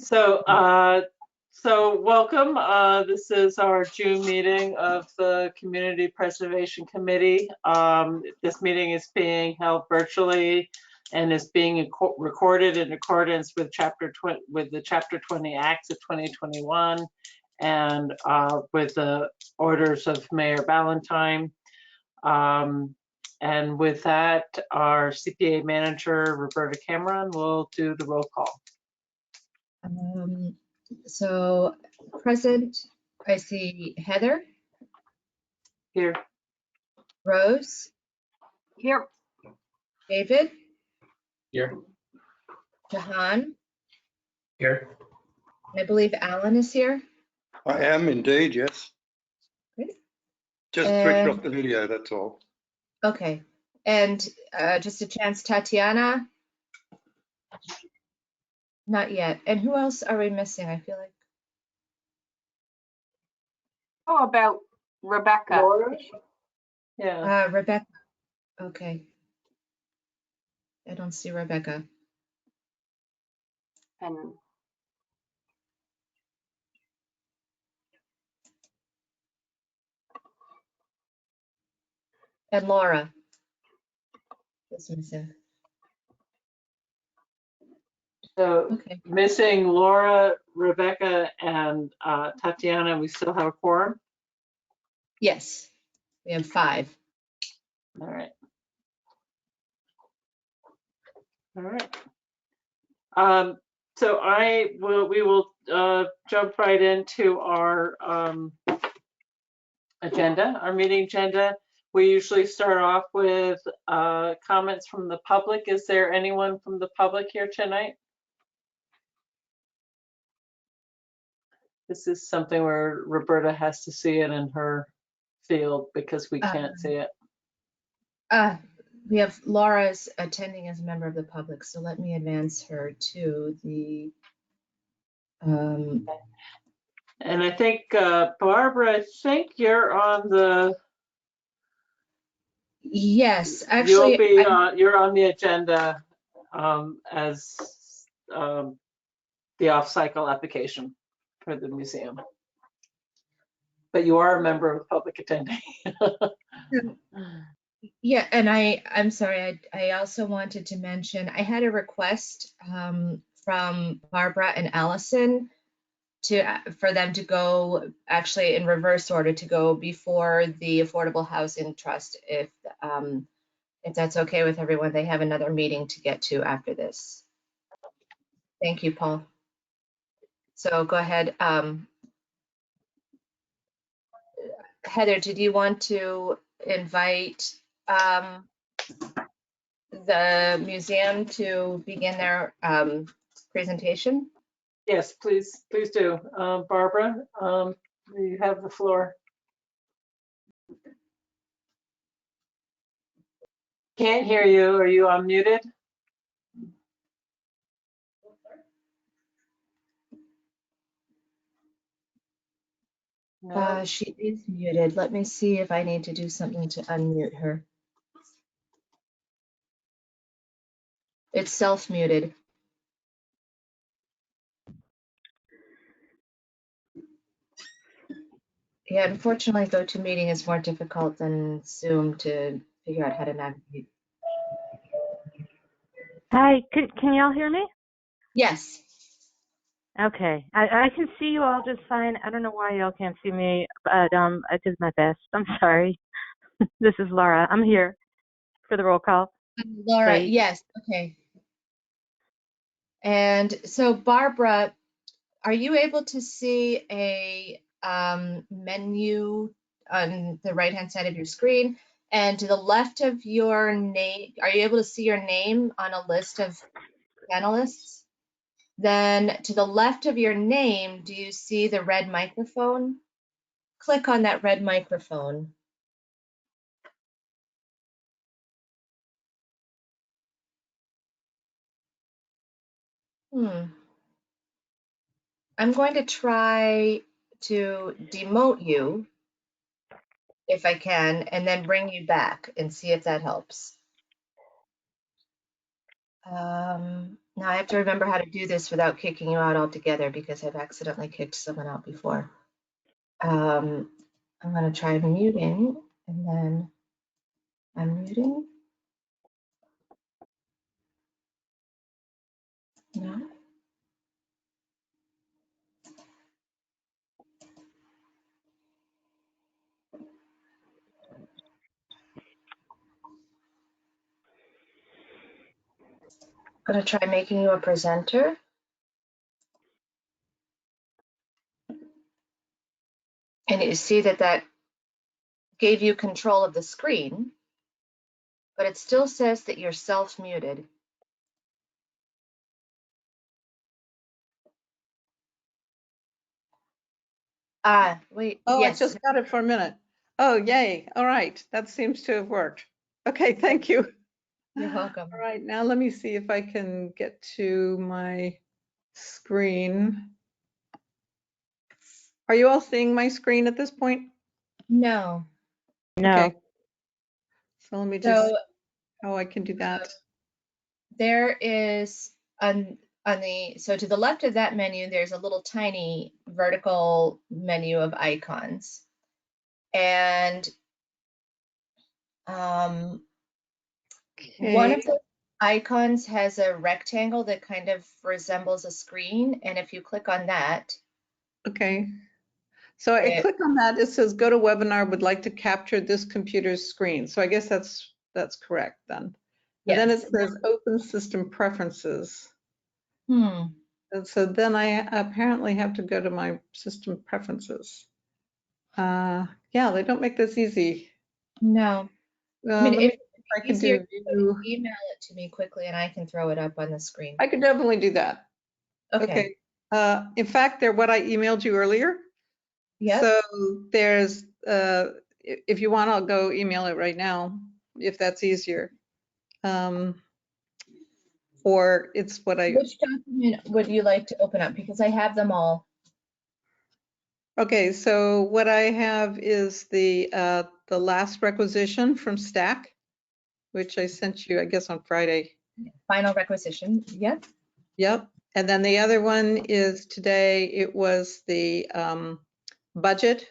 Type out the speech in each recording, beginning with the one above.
So welcome. This is our June meeting of the Community Preservation Committee. This meeting is being held virtually and is being recorded in accordance with the Chapter 20 Acts of 2021 and with the orders of Mayor Ballantyne. And with that, our CPA manager, Roberta Cameron, will do the roll call. So present, I see Heather. Here. Rose. Here. David. Here. Jahan. Here. I believe Alan is here. I am indeed, yes. Great. Just switched off the video, that's all. Okay. And just a chance, Tatiana? Not yet. And who else are we missing? I feel like. How about Rebecca? Laura? Yeah. Rebecca. Okay. I don't see Rebecca. And Laura. That's missing. So Okay. missing Laura, Rebecca, and Tatiana, we still have a quorum? Yes. We have 5. All right. All right. So we will jump right into our agenda, our meeting agenda. We usually start off with comments from the public. Is there anyone from the public here tonight? This is something where Roberta has to see it in her field because we can't see it. We have Laura's attending as a member of the public, so let me advance her to the. And I think Barbara, I think you're on the. Yes, actually, you're on the agenda as the off-cycle application for the museum, but you are a member of the public attending. Yeah, and I'm sorry, I also wanted to mention, I had a request from Barbara and Allison for them to go actually in reverse order to go before the Affordable Housing Trust, if that's okay with everyone. They have another meeting to get to after this. Thank you, Paul. So go ahead. Heather, did you want to invite the museum to begin their presentation? Yes, please do. Barbara, you have the floor. Can't hear you. Are you unmuted? No. She is muted. Let me see if I need to do something to unmute her. It's self-muted. Yeah, unfortunately, GoToMeeting is more difficult than Zoom to figure out how to navigate. Hi, can y'all hear me? Yes. Okay, I can see you all just fine. I don't know why y'all can't see me, but I did my best. I'm sorry. This is Laura. I'm here for the roll call. Laura, Right. yes, okay. And so Barbara, are you able to see a menu on the right-hand side of your screen? And to the left of your name, are you able to see your name on a list of panelists? Then to the left of your name, do you see the red microphone? Click on that red microphone. I'm going to try to demote you if I can, and then bring you back and see if that helps. Now I have to remember how to do this without kicking you out altogether because I've accidentally kicked someone out before. I'm going to try muting and then unmuting. No. I'm going to try making you a presenter. And you see that that gave you control of the screen, but it still says that you're self-muted. Wait, Oh, yes. I just got it for a minute. Oh, yay. All right. That seems to have worked. Okay, thank you. You're welcome. All right, now let me see if I can get to my screen. Are you all seeing my screen at this point? No. No. Okay. So let me just So see how I can do that. there is so to the left of that menu, there's a little tiny vertical menu of icons. And one of Okay. the icons has a rectangle that kind of resembles a screen. And if you click on that, Okay. So I click on that. It says go to webinar, would like to capture this computer's screen. So I guess that's correct then. And then it yes. says open system preferences. Hmm. And so then I apparently have to go to my system preferences. Yeah, they don't make this easy. No. I Let mean, me if see if I it's can easier, do view. email it to me quickly and I can throw it up on the screen. I could definitely do that. Okay. In fact, they're what I emailed you earlier. Yep. So there's, if you want, I'll go email it right now, if that's easier. Or it's what I, Which document would you like to open up? Because I have them all. okay, so what I have is the last requisition from Stack, which I sent you, I guess, on Friday. Final requisition. Yep. Yep. And then the other one is today, it was the budget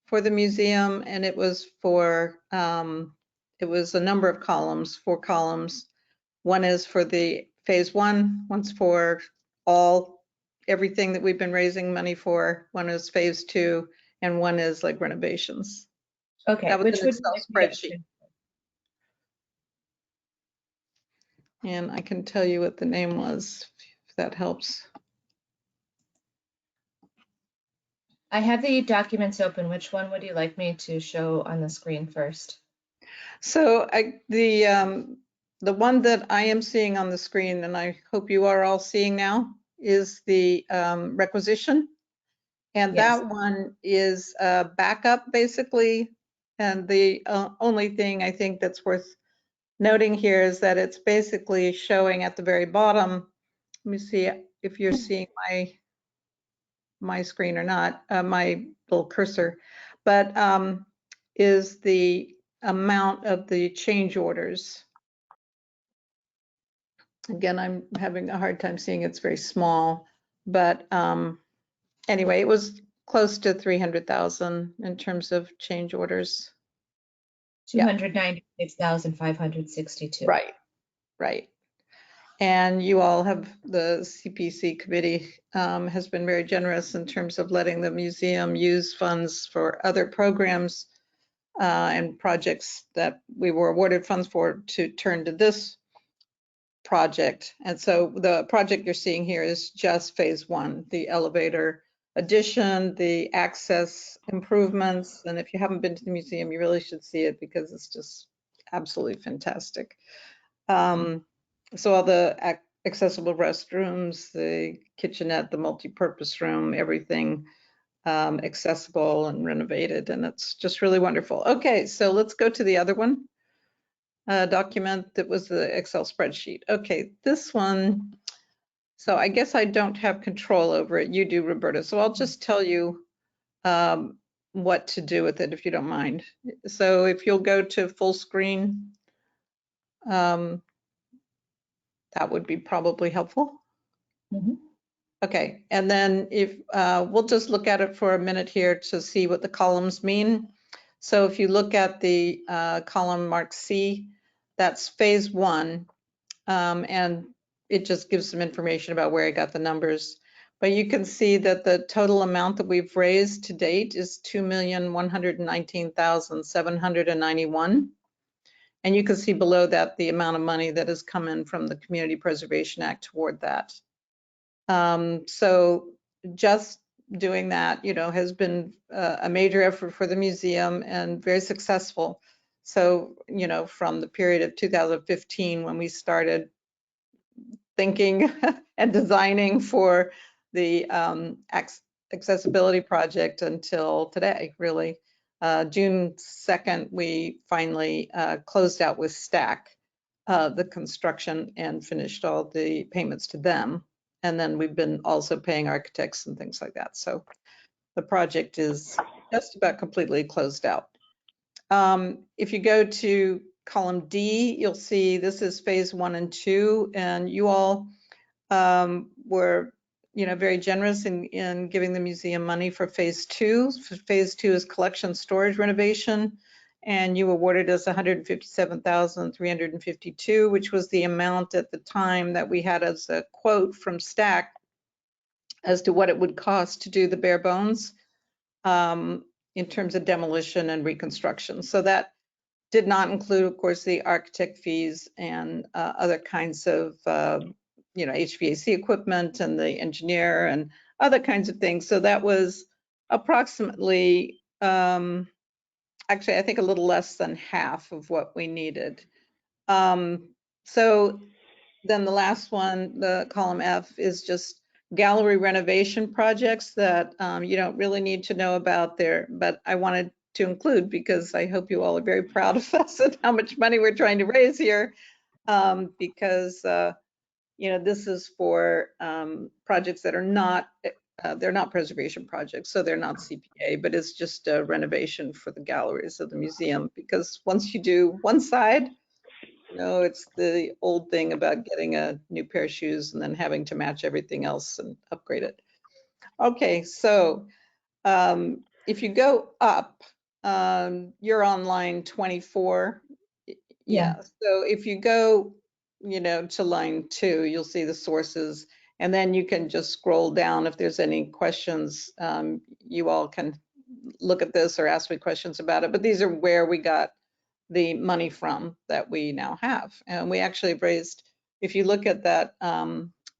for the museum, and it was for, it was a number of columns, 4 columns. One is for the phase 1, one's for everything that we've been raising money for. One is phase 2, and one is like renovations. Okay. That was Which an would you Excel like me to spreadsheet. open? And I can tell you what the name was, if that helps. I have the documents open. Which one would you like me to show on the screen first? So the one that I am seeing on the screen, and I hope you are all seeing now, is the requisition. And Yes. that one is backup, basically. And the only thing I think that's worth noting here is that it's basically showing at the very bottom. Let me see if you're seeing my screen or not, my little cursor, but is the amount of the change orders. Again, I'm having a hard time seeing, it's very small, but anyway, it was close to 300,000 in terms of change orders. 296,562. Right, right. And you all have, the CPC committee has been very generous in terms of letting the museum use funds for other programs and projects that we were awarded funds for to turn to this project. And so the project you're seeing here is just phase 1, the elevator addition, the access improvements. And if you haven't been to the museum, you really should see it because it's just absolutely fantastic. So all the accessible restrooms, the kitchenette, the multi-purpose room, everything accessible and renovated, and it's just really wonderful. Okay, so let's go to the other one. Document that was the Excel spreadsheet. Okay, this one, so I guess I don't have control over it. You do, Roberta. So I'll just tell you what to do with it if you don't mind. So if you'll go to full screen, that That would be probably helpful. Mhm. Okay, and then if we'll just look at it for a minute here to see what the columns mean. So if you look at the column marked C, that's phase 1, and it just gives some information about where I got the numbers. But you can see that the total amount that we've raised to date is $2,119,791. And you can see below that the amount of money that has come in from the Community Preservation Act toward that. So just doing that, has been a major effort for the museum and very successful. So, from the period of 2015 when we started thinking and designing for the accessibility project until today, really. June 2nd, we finally closed out with Stack the construction and finished all the payments to them. And then we've been also paying architects and things like that. So the project is just about completely closed out. If you go to column D, you'll see this is phase 1 and 2, and you all were, very generous in giving the museum money for phase 2. Phase 2 is collection storage renovation, and you awarded us $157,352, which was the amount at the time that we had as a quote from Stack as to what it would cost to do the bare bones in terms of demolition and reconstruction. So that did not include, of course, the architect fees and other kinds of, HVAC equipment and the engineer and other kinds of things. So that was approximately, actually, I think a little less than half of what we needed. So then the last one, the column F, is just gallery renovation projects that you don't really need to know about there, but I wanted to include because I hope you all are very proud of us and how much money we're trying to raise here, because this is for projects that are not they're not preservation projects, so they're not CPA, but it's just a renovation for the galleries of the museum. Because once you do one side, it's the old thing about getting a new pair of shoes and then having to match everything else and upgrade it. Okay, so if you go up, you're on line 24. Yeah, so if you go, to line 2, you'll see the sources, and then you can just scroll down. If there's any questions, you all can look at this or ask me questions about it. But these are where we got the money from that we now have. And we actually have raised, if you look at that,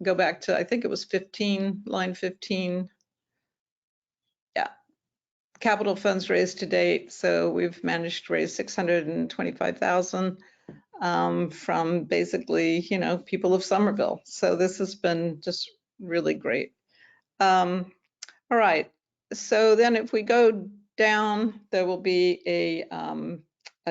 go back to, I think it was 15, line 15. Yeah, capital funds raised to date. So we've managed to raise 625,000 from basically, people of Somerville. So this has been just really great. All right. So then if we go down, there will be a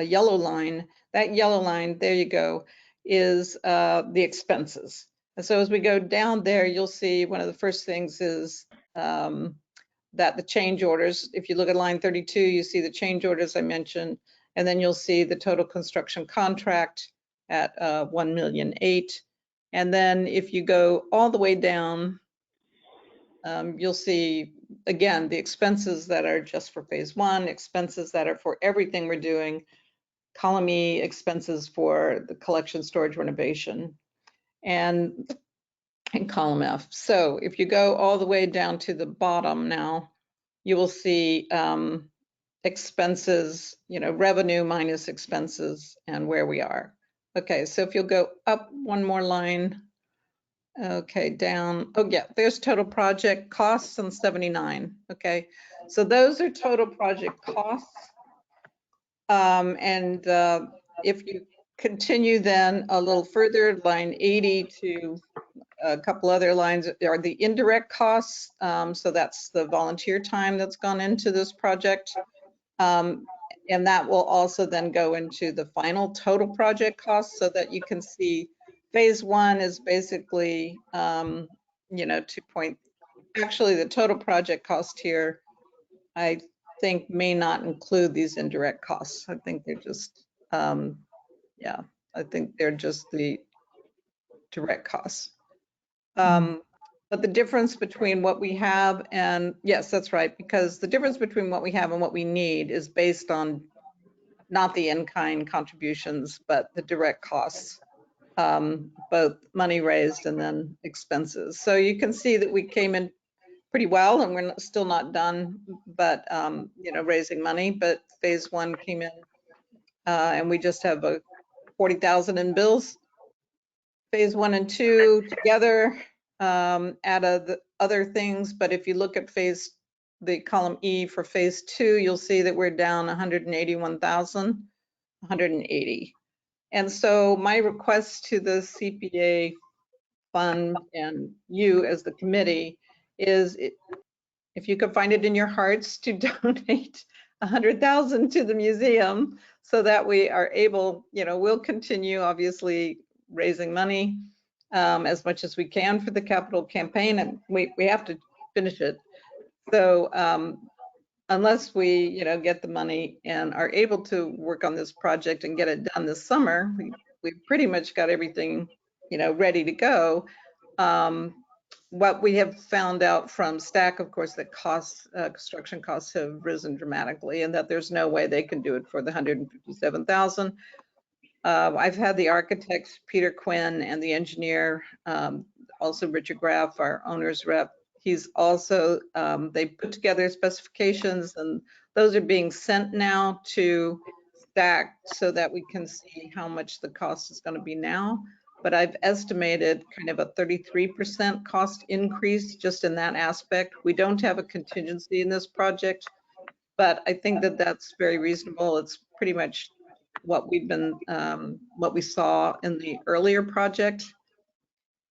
yellow line. That yellow line, there you go, is the expenses. And so as we go down there, you'll see one of the first things is that the change orders, if you look at line 32, you see the change orders I mentioned, and then you'll see the total construction contract at 1.8 million. And then if you go all the way down, you'll see, again, the expenses that are just for phase 1, expenses that are for everything we're doing, column E, expenses for the collection storage renovation, and column F. So if you go all the way down to the bottom now, you will see expenses, revenue minus expenses and where we are. Okay, so if you'll go up one more line, okay, down, oh yeah, there's total project costs on 79, okay. So those are total project costs. And if you continue then a little further, line 80 to a couple other lines are the indirect costs. So that's the volunteer time that's gone into this project. And that will also then go into the final total project costs so that you can see phase 1 is basically, 2 point, actually the total project cost here, I think may not include these indirect costs. I think they're just, yeah, I think they're just the direct costs. But the difference between what we have and, yes, that's right, because the difference between what we have and what we need is based on not the in-kind contributions, but the direct costs, both money raised and then expenses. So you can see that we came in pretty well, and we're still not done, but raising money. But phase one came in, and we just have a 40,000 in bills. Phase 1 and 2 together, add the other things. But if you look at the column E for phase 2, you'll see that we're down 180. And so my request to the CPA fund and you as the committee is, if you could find it in your hearts to donate 100,000 to the museum so that we are able, we'll continue obviously raising money as much as we can for the capital campaign, and we have to finish it. So unless we, get the money and are able to work on this project and get it done this summer, we've pretty much got everything, ready to go. What we have found out from STAC, of course, that construction costs have risen dramatically, and that there's no way they can do it for the 157,000. I've had the architect, Peter Quinn, and the engineer, also Richard Graff, our owner's rep. He's also, they put together specifications, and those are being sent now to STAC so that we can see how much the cost is going to be now. But I've estimated kind of a 33% cost increase just in that aspect. We don't have a contingency in this project, but I think that that's very reasonable. It's pretty much what we've been, what we saw in the earlier project.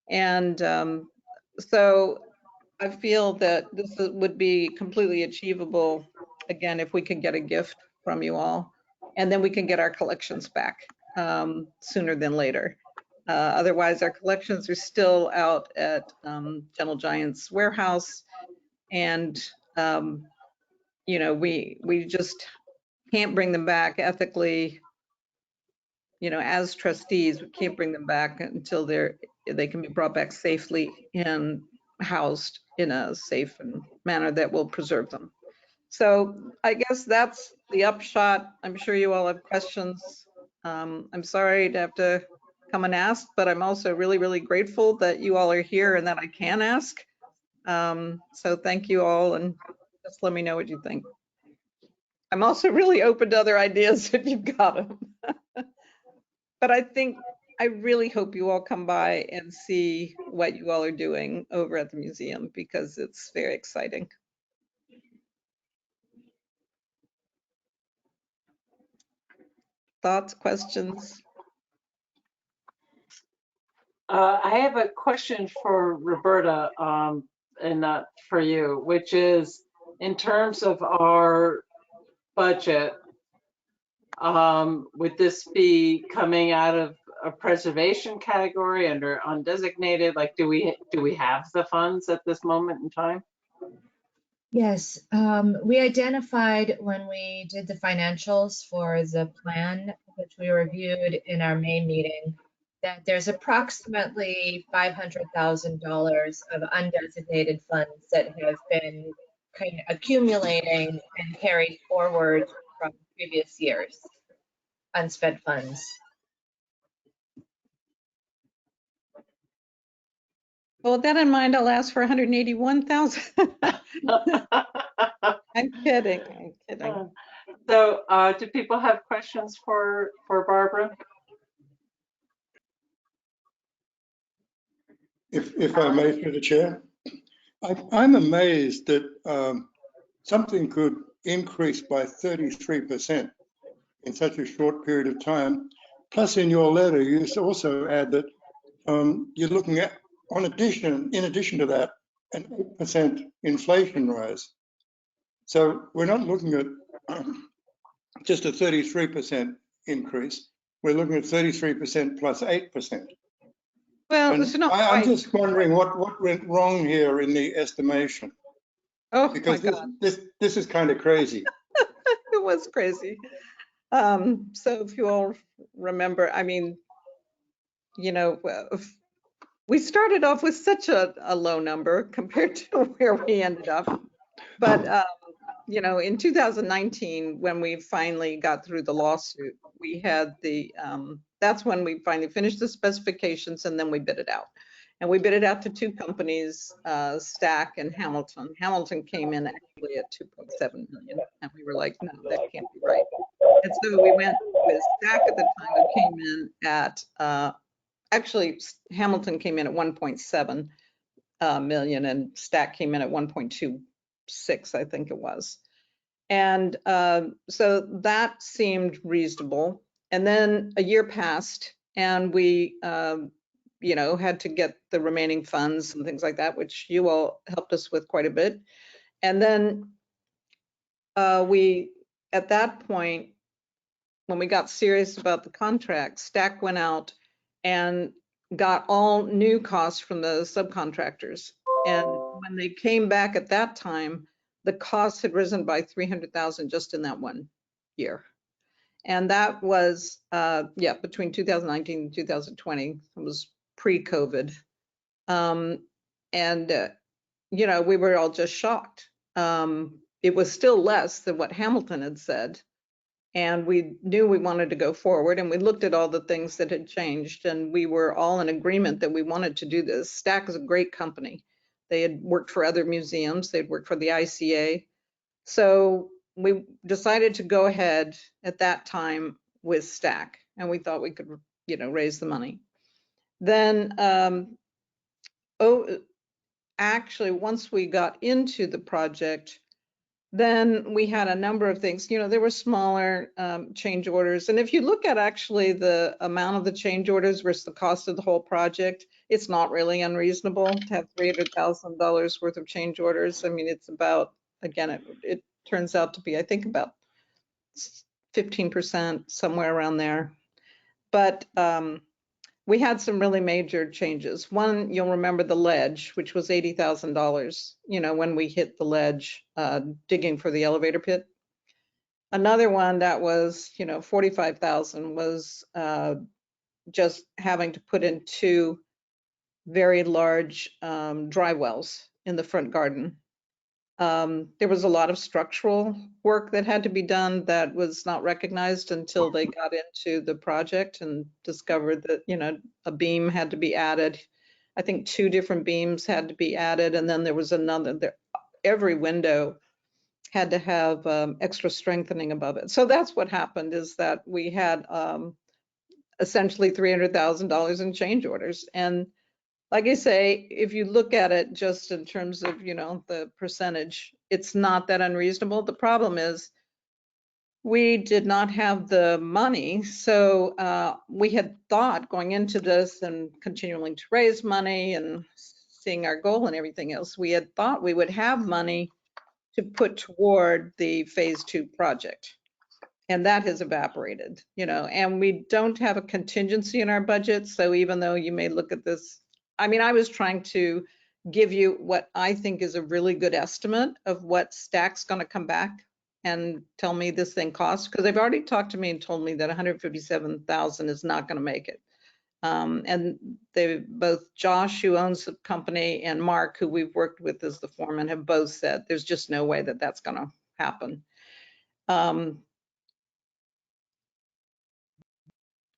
And so I feel that this would be completely achievable, again, if we can get a gift from you all, and then we can get our collections back sooner than later. Otherwise, our collections are still out at Gentle Giant's warehouse, and we just can't bring them back ethically. As trustees, we can't bring them back until they can be brought back safely and housed in a safe manner that will preserve them. So I guess that's the upshot. I'm sure you all have questions. I'm sorry to have to come and ask, but I'm also really, really grateful that you all are here and that I can ask. So thank you all, and just let me know what you think. I'm also really open to other ideas if you've got them. But I really hope you all come by and see what you all are doing over at the museum, because it's very exciting. Thoughts, questions? I have a question for Roberta, and not for you, which is, in terms of our budget, would this be coming out of a preservation category under undesignated? Like, do we have the funds at this moment in time? Yes, we identified when we did the financials for the plan, which we reviewed in our May meeting, that there's approximately $500,000 of undesignated funds that have been kind of accumulating and carried forward from previous years, unspent funds. Well, with that in mind, I'll ask for 181,000. I'm kidding. So, do people have questions for Barbara? If I may, through the chair, I'm amazed that something could increase by 33% in such a short period of time. Plus, in your letter, you also add that you're looking at, in addition to that, an 8% inflation rise. So we're not looking at just a 33% increase. We're looking at 33% plus 8%. Well, it's not I'm quite. just wondering what went wrong here in the estimation. Oh, Because my God. this is kind of crazy. It was crazy. So if you all remember, I mean, we started off with such a low number compared to where we ended up. But, you know, in 2019, when we finally got through the lawsuit, we had that's when we finally finished the specifications and then we bid it out. And we bid it out to two companies, Stack and Hamilton. Hamilton came in actually at 2.7 million. And we were like, no, that can't be right. And so we went with Stack at the time, who came in at, actually, Hamilton came in at 1.7 million and Stack came in at 1.26, I think it was. And so that seemed reasonable. And then a year passed and we, you know, had to get the remaining funds and things like that, which you all helped us with quite a bit. And then at that point, when we got serious about the contract, Stack went out and got all new costs from the subcontractors. And when they came back at that time, the costs had risen by 300,000 just in that one year. And that was, between 2019 and 2020, it was pre-COVID. You know, we were all just shocked. It was still less than what Hamilton had said. And we knew we wanted to go forward and we looked at all the things that had changed and we were all in agreement that we wanted to do this. Stack is a great company. They had worked for other museums. They'd worked for the ICA. So we decided to go ahead at that time with Stack and we thought we could, you know, raise the money. Then, actually, once we got into the project, then we had a number of things, you know, there were smaller change orders. And if you look at actually the amount of the change orders versus the cost of the whole project, it's not really unreasonable to have $300,000 worth of change orders. I mean, it's about, again, it turns out to be, I think, about 15%, somewhere around there. But we had some really major changes. One, you'll remember the ledge, which was $80,000, you know, when we hit the ledge, digging for the elevator pit. Another one that was, you know, 45,000 was just having to put in two very large dry wells in the front garden. There was a lot of structural work that had to be done that was not recognized until they got into the project and discovered that, you know, a beam had to be added. I think two different beams had to be added. And then there was another, every window had to have extra strengthening above it. So that's what happened, is that we had essentially $300,000 in change orders. And like I say, if you look at it just in terms of, you know, the percentage, it's not that unreasonable. The problem is we did not have the money. So we had thought going into this and continuing to raise money and seeing our goal and everything else, we had thought we would have money to put toward the phase 2 project. And that has evaporated, you know, and we don't have a contingency in our budget. So even though you may look at this, I mean, I was trying to give you what I think is a really good estimate of what Stack's going to come back and tell me this thing costs, because they've already talked to me and told me that 157,000 is not going to make it. And they both, Josh, who owns the company, and Mark, who we've worked with as the foreman, have both said there's just no way that that's going to happen.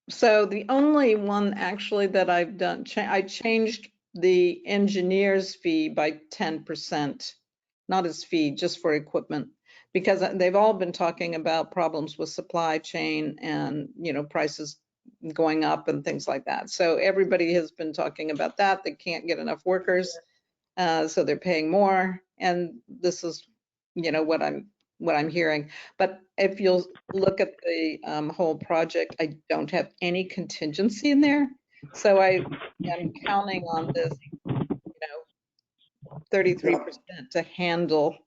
So the only one actually that I've done, I changed the engineer's fee by 10%, not his fee, just for equipment, because they've all been talking about problems with supply chain and, you know, prices going up and things like that. So everybody has been talking about that. They can't get enough workers, so they're paying more. And this is, you know, what I'm hearing. But if you'll look at the whole project, I don't have any contingency in there. So I am counting on this, you know, 33% to handle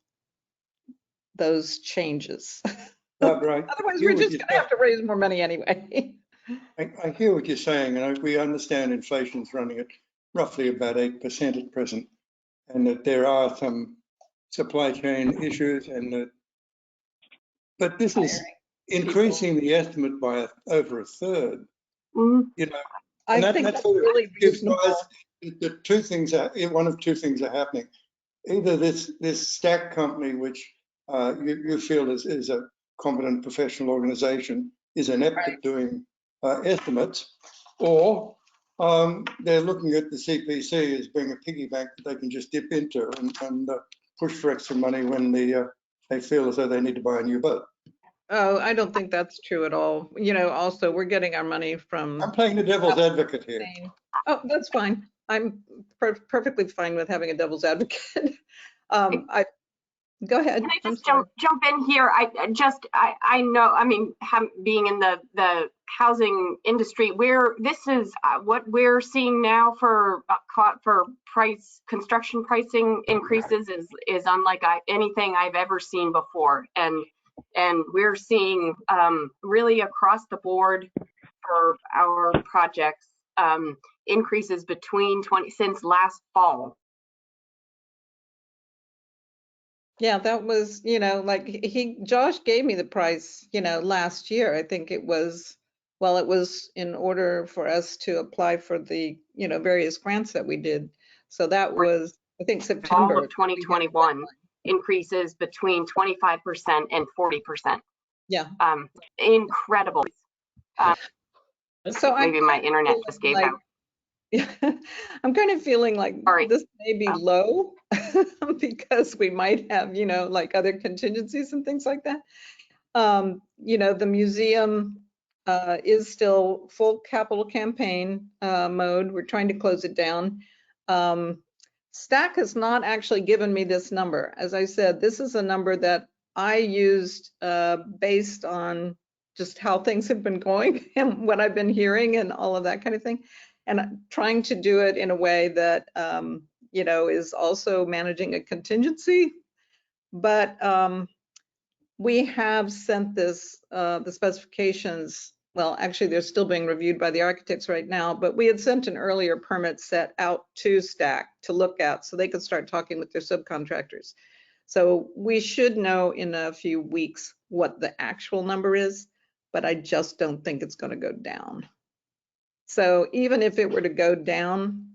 those changes. Barbara, Otherwise, we're just gonna have to raise more money anyway. I hear what you're saying, and we understand inflation's running at roughly about 8% at present, and that there are some supply chain issues, and that, but this is increasing the estimate by over a third. Mhm. You know, I and think that that's sort of really gives reasonable. rise the two things are, one of two things are happening. Either this stack company, which you feel is a competent professional organization, is inept at doing estimates, or they're looking at the CPC as being a piggy bank that they can just dip into and push for extra money when they feel as though they need to buy a new boat. Oh, I don't think that's true at all. You know, also, we're getting our money from. I'm playing the devil's advocate here. Oh, that's fine. I'm perfectly fine with having a devil's advocate. Go ahead. Can I I'm just sorry. jump in here? I know, I mean, being in the housing industry, where this is what we're seeing now for construction pricing increases is unlike anything I've ever seen before, and we're seeing really across the board for our projects increases since last fall. Yeah, that was, you know, like Josh gave me the price, you know, last year. I think it was, well, it was in order for us to apply for the, you know, various grants that we did. So that was, I think, September. All of 2021 increases between 25% and 40%. Yeah. Incredible. So Maybe my internet just gave out. I'm kind of feeling like Sorry. this may be low because we might have, you know, like other contingencies and things like that. You know, the museum is still full capital campaign mode. We're trying to close it down. Stack has not actually given me this number. As I said, this is a number that I used based on just how things have been going and what I've been hearing and all of that kind of thing. And trying to do it in a way that, you know, is also managing a contingency. But we have sent this, the specifications, well, actually, they're still being reviewed by the architects right now, but we had sent an earlier permit set out to Stack to look at so they could start talking with their subcontractors. So we should know in a few weeks what the actual number is, but I just don't think it's going to go down. So even if it were to go down,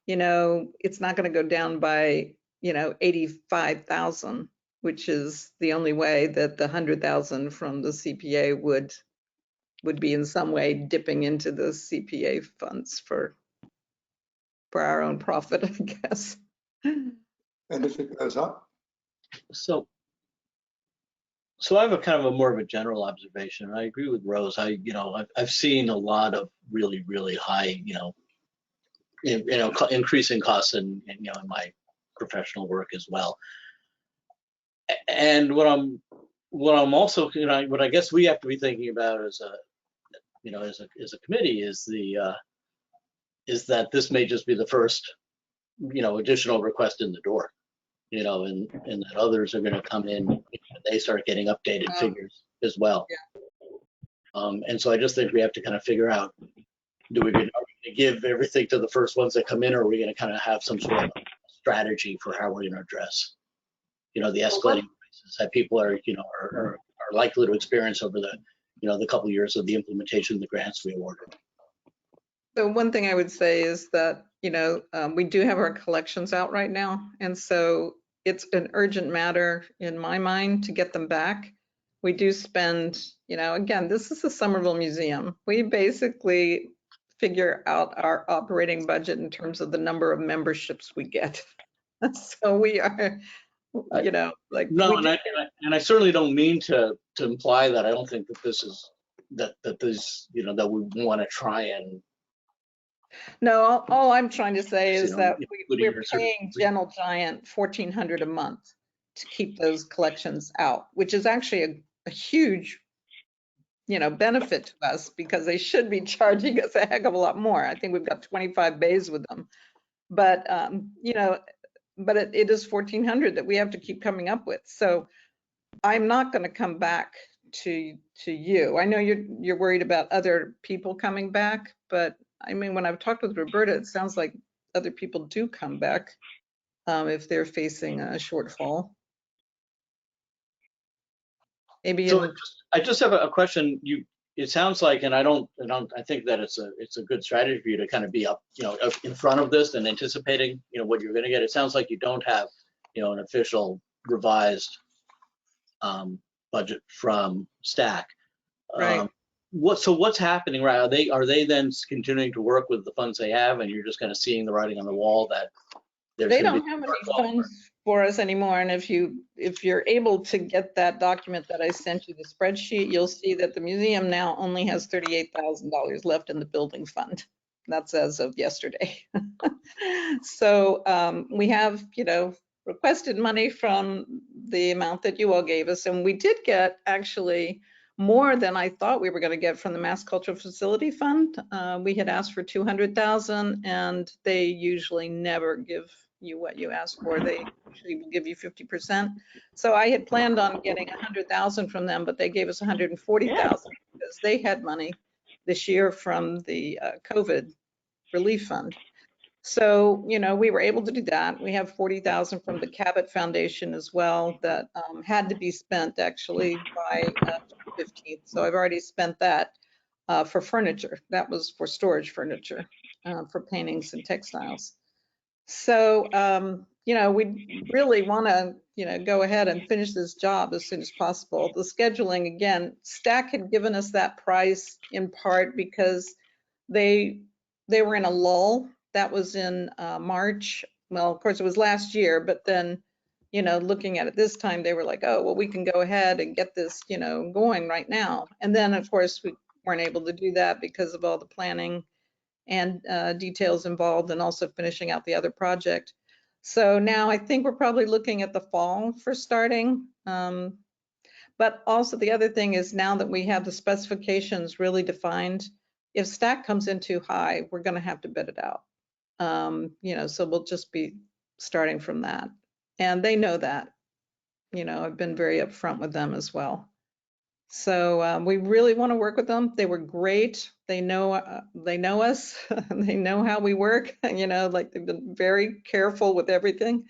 you know, it's not going to go down by, you know, 85,000, which is the only way that the 100,000 from the CPA would be in some way dipping into the CPA funds for our own profit, I guess. And if it goes up? So I have a kind of a more of a general observation. I agree with Rose. I've seen a lot of really, really high, increasing costs in my professional work as well. And what I'm also, what I guess we have to be thinking about as a committee is that this may just be the first, additional request in the door, and that others are going to come in and they start getting updated figures as well. Yeah. And so I just think we have to kind of figure out, are we going to give everything to the first ones that come in, or are we going to kind of have some sort of strategy for how we're going to address, the escalating prices that people are likely to experience over the, the couple of years of the implementation of the grants we awarded. So one thing I would say is that, we do have our collections out right now. And so it's an urgent matter in my mind to get them back. We do spend, again, this is the Somerville Museum. We basically figure out our operating budget in terms of the number of memberships we get. So we are, like. No, and I certainly don't mean to imply that I don't think that this is, that this, that we want to try and. No, all I'm trying to say is that we're sort of- paying Gentle Giant $1,400 a month to keep those collections out, which is actually a huge, benefit to us because they should be charging us a heck of a lot more. I think we've got 25 bays with them, but but it is $1,400 that we have to keep coming up with. So I'm not going to come back to you. I know you're worried about other people coming back, but I mean, when I've talked with Roberta, it sounds like other people do come back if they're facing a shortfall. Maybe. So I just have a question. it sounds like, and I think that it's a good strategy for you to kind of be up, up in front of this and anticipating, what you're going to get. It sounds like you don't have, an official revised budget from Stack. Right. What's happening, right? Are they then continuing to work with the funds they have, and you're just kind of seeing the writing on the wall that there's They gonna don't be have a any shortfall? funds for us anymore, and if you're able to get that document that I sent you, the spreadsheet, you'll see that the museum now only has $38,000 left in the building fund. That's as of yesterday. So we have, requested money from the amount that you all gave us, and we did get actually more than I thought we were going to get from the Mass Cultural Facility Fund. We had asked for 200,000, and they usually never give you what you ask for. They usually will give you 50%. So I had planned on getting 100,000 from them, but they gave us 140,000 because they had money this year from the COVID relief fund. So, we were able to do that. We have 40,000 from the Cabot Foundation as well that had to be spent actually by June 15th. So I've already spent that for furniture. That was for storage furniture, for paintings and textiles. So, we really want to, go ahead and finish this job as soon as possible. The scheduling, again, Stack had given us that price in part because they were in a lull. That was in March. Well, of course, it was last year, but then, looking at it this time, they were like, oh, well, we can go ahead and get this, going right now. And then, of course, we weren't able to do that because of all the planning and details involved, and also finishing out the other project. So now I think we're probably looking at the fall for starting. But also the other thing is, now that we have the specifications really defined, if Stack comes in too high, we're going to have to bid it out. So we'll just be starting from that. And they know that. I've been very upfront with them as well. So we really want to work with them. They were great. They know us. They know how we work. Like they've been very careful with everything.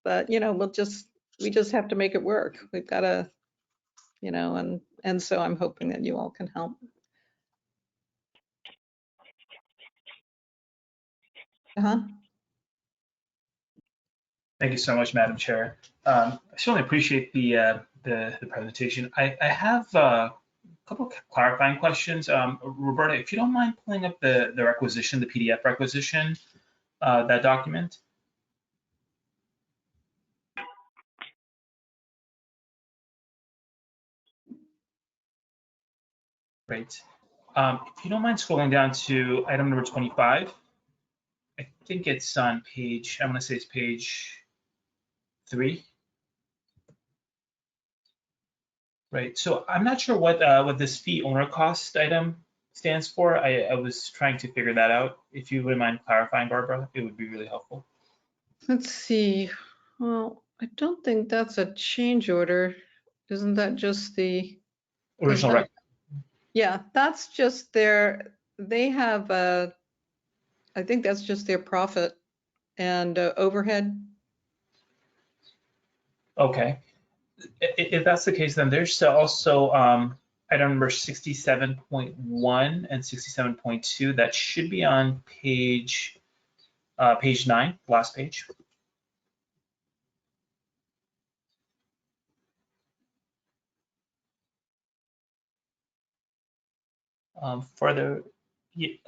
But we just have to make it work. We've got to, and so I'm hoping that you all can help. Thank you so much, Madam Chair. I certainly appreciate the presentation. I have a couple of clarifying questions. Roberta, if you don't mind pulling up the requisition, the PDF requisition, that document. Great. If you don't mind scrolling down to item number 25, I think it's on page, I'm going to say it's page 3. Right. So I'm not sure what this fee owner cost item stands for. I was trying to figure that out. If you wouldn't mind clarifying, Barbara, it would be really helpful. Let's see. Well, I don't think that's a change order. Isn't that just the Original rec. Yeah, that's just they have I think that's just their profit and overhead. Okay. If that's the case, then there's also item number 67.1 and 67.2 that should be on page 9, last page. Further,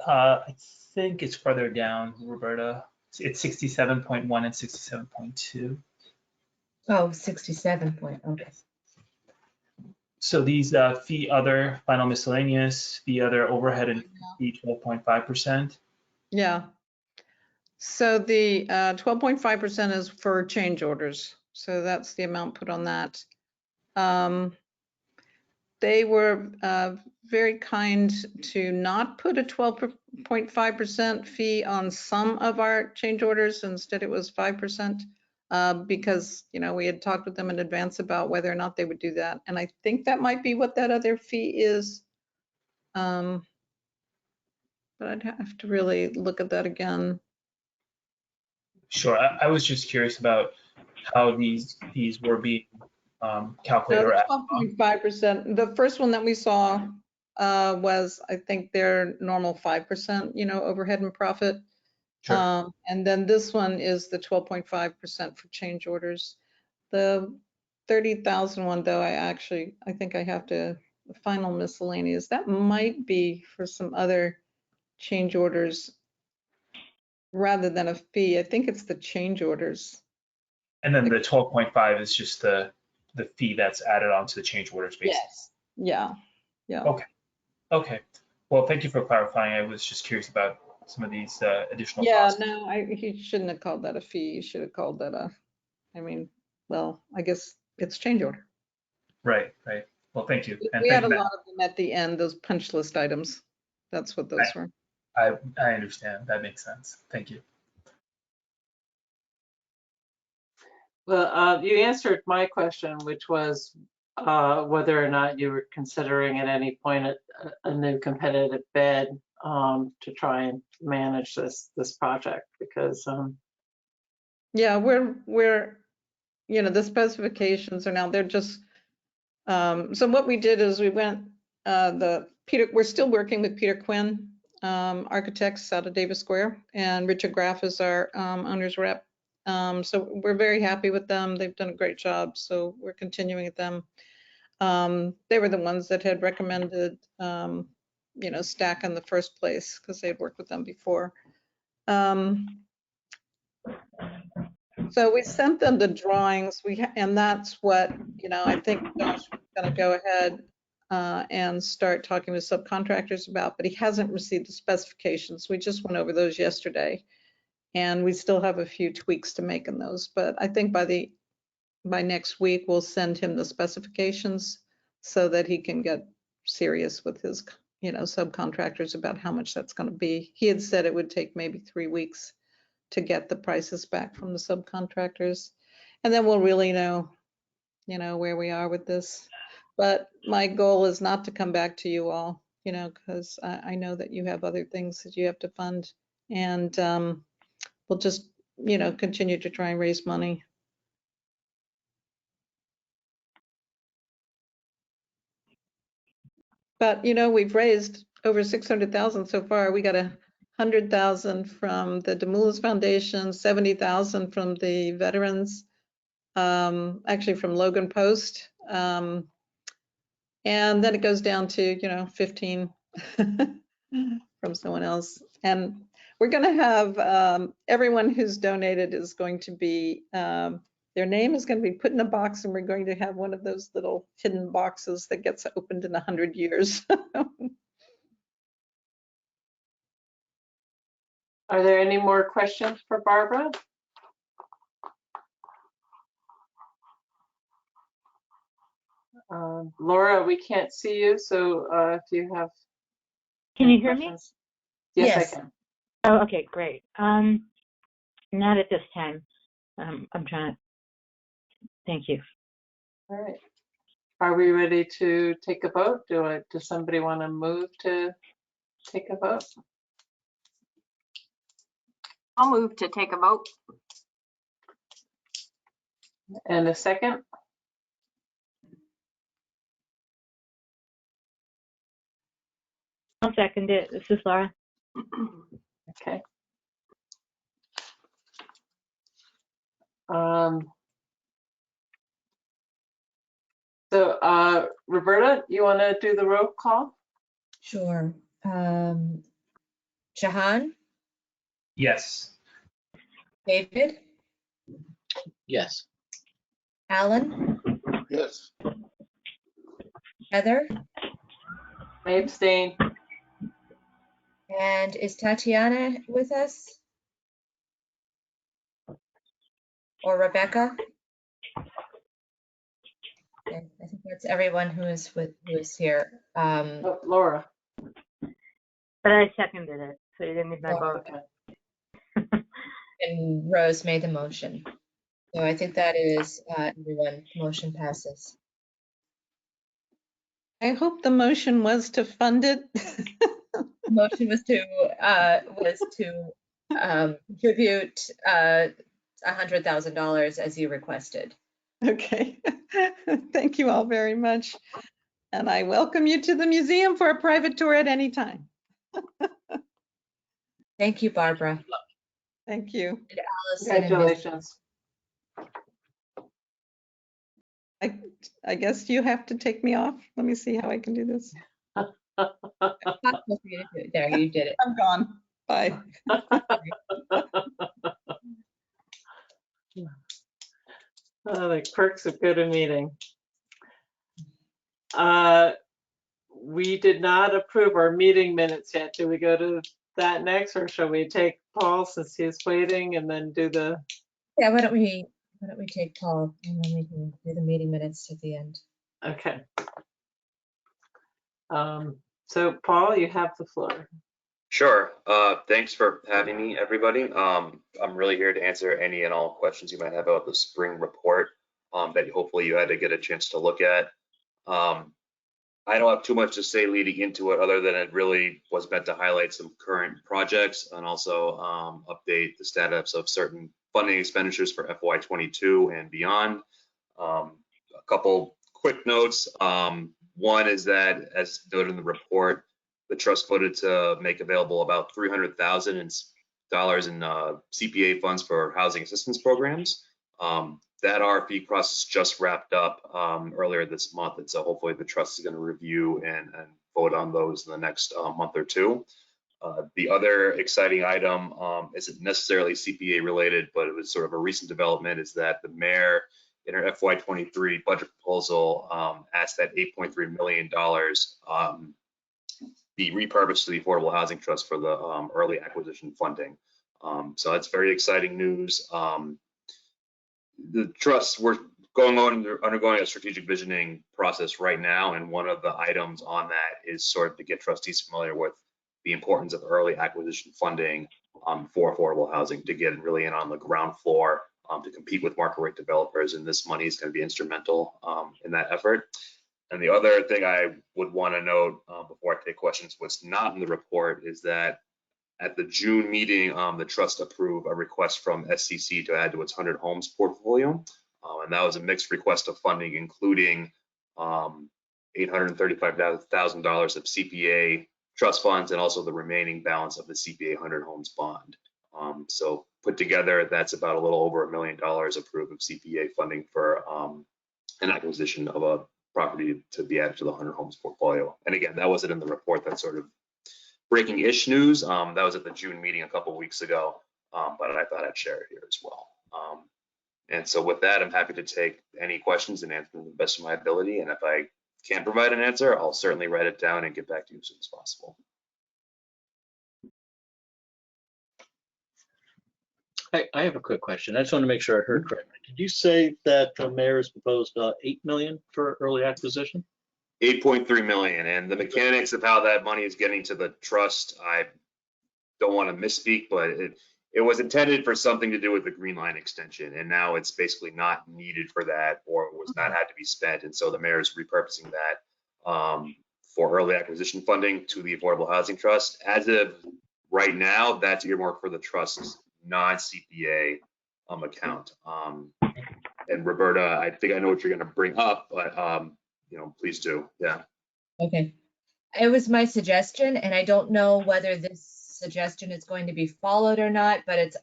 I think it's further down, Roberta. It's 67.1 and 67.2. Oh, 67 point, okay. So these fee other, final miscellaneous, fee other overhead and fee 12.5%. Yeah. So the 12.5% is for change orders. So that's the amount put on that. They were very kind to not put a 12.5% fee on some of our change orders. Instead, it was 5%. Because, we had talked with them in advance about whether or not they would do that. And I think that might be what that other fee is. But I'd have to really look at that again. Sure, I was just curious about how these fees were being calculated. No, 12.5%. The first one that we saw was, I think, their normal 5%, overhead and profit. Sure. And then this one is the 12.5% for change orders. The 30,000 one, though, I think I have to, the final miscellaneous, that might be for some other change orders rather than a fee. I think it's the change orders. And then the 12.5 is just the fee that's added onto the change orders basis. Yes. Yeah. Yeah. Okay. Okay. Well, thank you for clarifying. I was just curious about some of these additional Yeah, costs. no, he shouldn't have called that a fee. He should have called that well, I guess it's change order. Right. Right. Well, thank you. And We thank had a you, Matt. lot of them at the end, those punch list items. That's what those were. I understand. That makes sense. Thank you. Well, you answered my question, which was whether or not you were considering at any point a new competitive bid to try and manage this project, because Yeah, the specifications are now, they're just, so what we did is we went, we're still working with Peter Quinn, architects out of Davis Square, and Richard Graff is our owner's rep. So we're very happy with them. They've done a great job, so we're continuing with them. They were the ones that had recommended, Stack in the first place because they'd worked with them before. So we sent them the drawings. And that's what, I think Josh was going to go ahead and start talking to subcontractors about, but he hasn't received the specifications. We just went over those yesterday, and we still have a few tweaks to make in those. But I think by next week, we'll send him the specifications so that he can get serious with his, subcontractors about how much that's going to be. He had said it would take maybe 3 weeks to get the prices back from the subcontractors. And then we'll really know, where we are with this. But my goal is not to come back to you all, because I know that you have other things that you have to fund. And we'll just, continue to try and raise money. But, we've raised over 600,000 so far. We got 100,000 from the Demoulas Foundation, 70,000 from the veterans, actually from Logan Post. And then it goes down to, 15 from someone else. And we're going to have everyone who's donated is going to be, their name is going to be put in a box, and we're going to have one of those little hidden boxes that gets opened in 100 years. are there any more questions for Barbara? Laura, we can't see you, so if you have Can any you hear me? questions. Yes, Yes. I can. Oh, okay, great. Not at this time. I'm trying to, thank you. All right. Are we ready to take a vote? Does somebody want to move to take a vote? I'll move to take a vote. And a second? I'll second it. This is Laura. Okay. So Roberta, you want to do the roll call? Sure. Jahan, Yes. David, Yes. Alan, Yes. Heather, I abstain. and is Tatiana with us? Or Rebecca? Okay, I think that's everyone who is here. Oh, Laura. But I seconded it, so you didn't need my Laura, vote. Okay. And Rose made the motion. So I think that is everyone. Motion passes. I hope the motion was to fund it. The motion was to contribute $100,000 as you requested. Okay. Thank you all very much. And I welcome you to the museum for a private tour at any time. Thank you, Barbara. Thank you. Allison and Ms. Congratulations. I guess you have to take me off. Let me see how I can do this. Possible for you to do it. There, you did it. I'm gone. Bye. The quirks of good a meeting. We did not approve our meeting minutes yet. Do we go to that next, or shall we take Paul since he's waiting and then do the? Yeah, why don't we take Paul and then we can do the meeting minutes at the end. Okay. So Paul, you have the floor. Sure. Thanks for having me, everybody. I'm really here to answer any and all questions you might have about the spring report that hopefully you had to get a chance to look at. I don't have too much to say leading into it other than it really was meant to highlight some current projects and also update the status of certain funding expenditures for FY22 and beyond. A couple quick notes. One is that, as noted in the report, the trust voted to make available about $300,000 in CPA funds for housing assistance programs. That RFP process just wrapped up earlier this month, and so hopefully the trust is going to review and vote on those in the next month or two. The other exciting item isn't necessarily CPA related, but it was sort of a recent development, is that the mayor in her FY23 budget proposal asked that $8.3 million be repurposed to the Affordable Housing Trust for the early acquisition funding. So that's very exciting news. The trusts, we're undergoing a strategic visioning process right now, and one of the items on that is sort of to get trustees familiar with the importance of early acquisition funding for affordable housing, to get really in on the ground floor to compete with market rate developers, and this money is going to be instrumental in that effort. And the other thing I would want to note before I take questions, what's not in the report, is that at the June meeting, the trust approved a request from SCC to add to its 100 homes portfolio. And that was a mixed request of funding, including $835,000 of CPA trust funds and also the remaining balance of the CPA 100 homes bond. So put together, that's about a little over $1 million approved of CPA funding for an acquisition of a property to be added to the 100 homes portfolio. And again, that wasn't in the report. That's sort of breaking-ish news. That was at the June meeting a couple of weeks ago, but I thought I'd share it here as well. And so with that, I'm happy to take any questions and answer them to the best of my ability. And if I can't provide an answer, I'll certainly write it down and get back to you as soon as possible. I have a quick question. I just want to make sure I heard correctly. Did you say that the mayor has proposed $8 million for early acquisition? 8.3 million, and the mechanics of how that money is getting to the trust, I don't want to misspeak, but it was intended for something to do with the Green Line extension, and now it's basically not needed for that, or was not had to be spent, and so the mayor is repurposing that for early acquisition funding to the Affordable Housing Trust. As of right now, that's earmarked for the trust's non-CPA account. And Roberta, I think I know what you're going to bring up, but please do. Yeah. Okay. It was my suggestion, and I don't know whether this suggestion is going to be followed or not, but it's,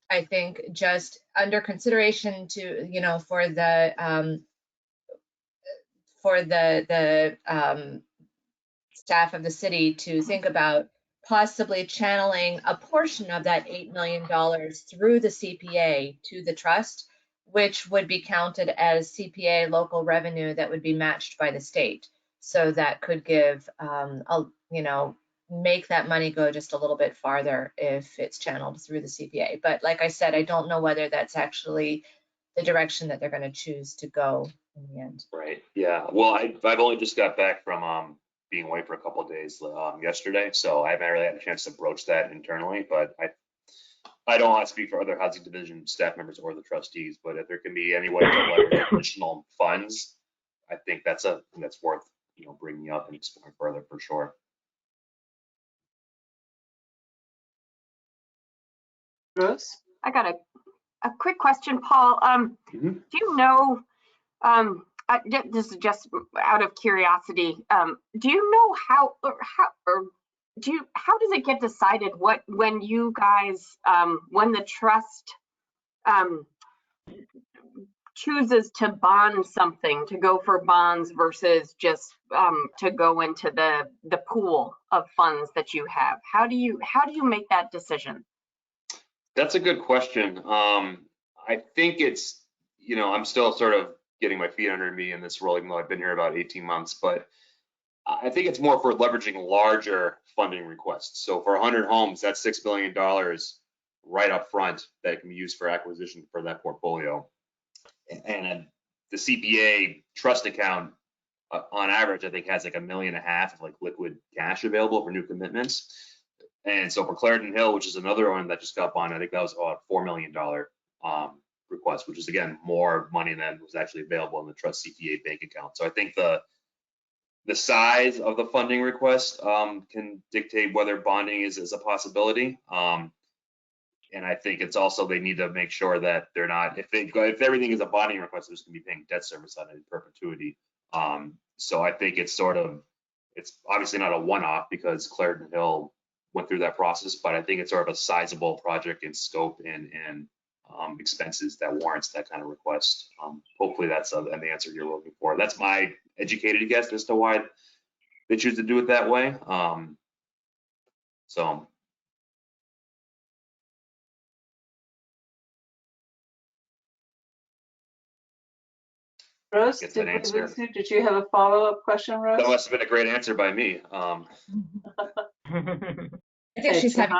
I think, just under consideration to, for the staff of the city to think about possibly channeling a portion of that $8 million through the CPA to the trust, which would be counted as CPA local revenue that would be matched by the state. So that could give, make that money go just a little bit farther if it's channeled through the CPA. But like I said, I don't know whether that's actually the direction that they're going to choose to go in the end. Right. Yeah. Well, I've only just got back from being away for a couple of days yesterday, so I haven't really had a chance to broach that internally. But I don't want to speak for other housing division staff members or the trustees, but if there can be any way to leverage additional funds, I think that's worth bringing up and exploring further for sure. this is just out of curiosity. Do you know how does it get decided when you guys, when the trust chooses to bond something, to go for bonds versus just to go into the pool of funds that you have? How do you make that decision? That's a good question. I think it's, I'm still sort of getting my feet under me in this role, even though I've been here about 18 months, but I think it's more for leveraging larger funding requests. So for 100 homes, that's $6 billion right up front that can be used for acquisition for that portfolio. And the CPA trust account, on average, I think has like $1.5 million of like liquid cash available for new commitments. And so for Clarendon Hill, which is another one that just got bond, I think that was about $4 million request, which is again more money than was actually available in the trust CPA bank account. So I think the size of the funding request can dictate whether bonding is a possibility. And I think it's also, they need to make sure that they're not, if everything is a bonding request, they're just gonna be paying debt service on it in perpetuity. So I think it's obviously not a one-off because Clarendon Hill went through that process, but I think it's sort of a sizable project in scope and expenses that warrants that kind of request. Hopefully that's the answer you're looking for. That's my educated guess as to why they choose to do it that way. So. Rose, Get did that we answer. lose you? Did you have a follow-up question, Rose? That must have been a great answer by me. I think Hey, she's having.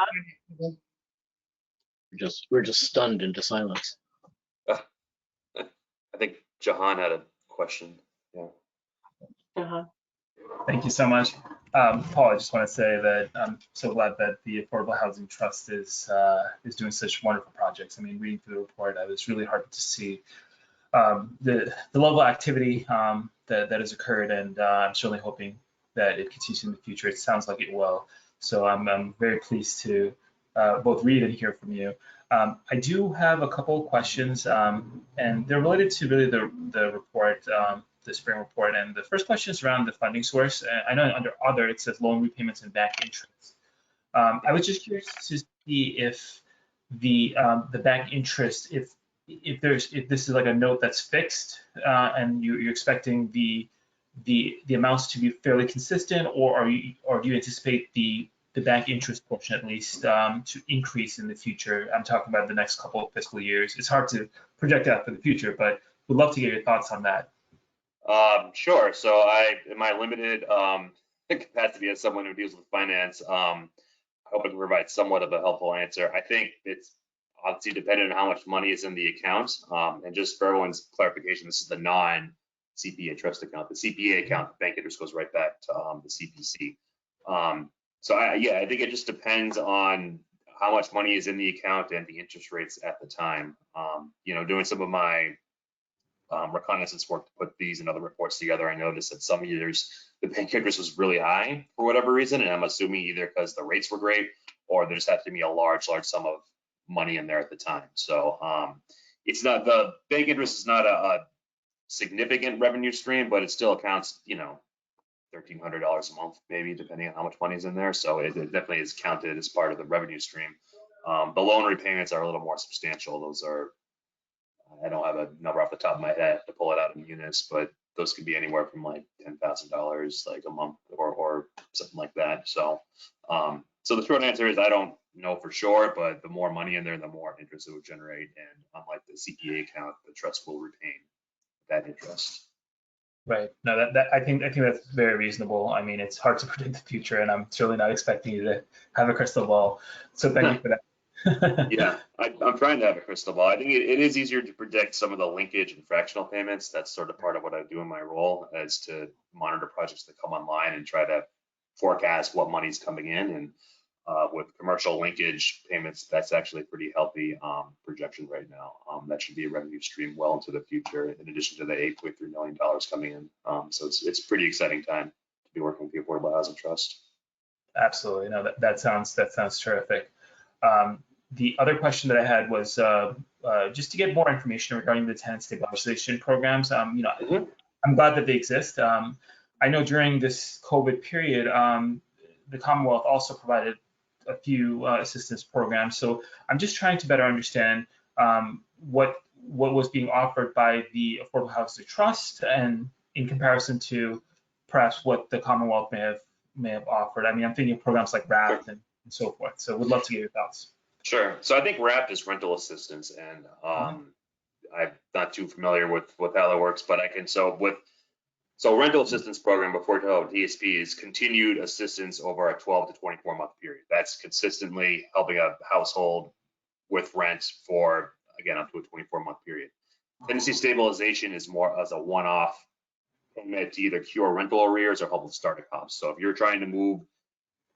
We're just stunned into silence. I think Jahan had a question. Yeah. Thank you so much. Paul, I just want to say that I'm so glad that the Affordable Housing Trust is doing such wonderful projects. I mean, reading through the report, I was really heartened to see the level of activity that has occurred, and I'm certainly hoping that it continues in the future. It sounds like it will. So I'm very pleased to both read and hear from you. I do have a couple of questions, and they're related to really the report, the spring report. And the first question is around the funding source. I know under other, it says loan repayments and back interest. I was just curious to see if the back interest, if this is like a note that's fixed, and you're expecting the amounts to be fairly consistent, or do you anticipate the back interest portion at least to increase in the future? I'm talking about the next couple of fiscal years. It's hard to project out for the future, but would love to get your thoughts on that. Sure. So in my limited capacity as someone who deals with finance, I hope I can provide somewhat of a helpful answer. I think it's obviously dependent on how much money is in the account. And just for everyone's clarification, this is the non-CPA trust account. The CPA account, the bank interest goes right back to the CPC. So I think it just depends on how much money is in the account and the interest rates at the time. Doing some of my reconnaissance work to put these and other reports together, I noticed that some years the bank interest was really high for whatever reason, and I'm assuming either because the rates were great or there just had to be a large sum of money in there at the time. So it's not, the bank interest is not a significant revenue stream, but it still accounts, $1,300 a month, maybe, depending on how much money is in there. So it definitely is counted as part of the revenue stream. The loan repayments are a little more substantial. Those are, I don't have a number off the top of my head to pull it out in units, but those could be anywhere from like $10,000 like a month or something like that. So so the short answer is I don't know for sure, but the more money in there, the more interest it would generate. And unlike the CPA account, the trust will retain that interest. Right. No, that I think that's very reasonable. I mean, it's hard to predict the future, and I'm certainly not expecting you to have a crystal ball. So thank you for that. Yeah, I'm trying to have a crystal ball. I think it is easier to predict some of the linkage and fractional payments. That's sort of part of what I do in my role, is to monitor projects that come online and try to forecast what money's coming in. And with commercial linkage payments, that's actually a pretty healthy projection right now. That should be a revenue stream well into the future, in addition to the $8.3 million coming in. So it's a pretty exciting time to be working with the Affordable Housing Trust. Absolutely. No, that sounds terrific. The other question that I had was just to get more information regarding the tenant stabilization programs. I'm glad that they exist. I know during this COVID period, the Commonwealth also provided a few assistance programs. So I'm just trying to better understand what was being offered by the Affordable Housing Trust, and in comparison to perhaps what the Commonwealth may have offered. I mean, I'm thinking of programs like RAP and so forth. So would love to get your thoughts. Sure. So I think RAP is rental assistance, and I'm not too familiar with how that works, but I can. So rental assistance program before TSP is continued assistance over a 12 to 24 month period. That's consistently helping a household with rent for, again, up to a 24-month period. Tenancy stabilization is more as a one-off payment to either cure rental arrears or help with startup costs. So if you're trying to move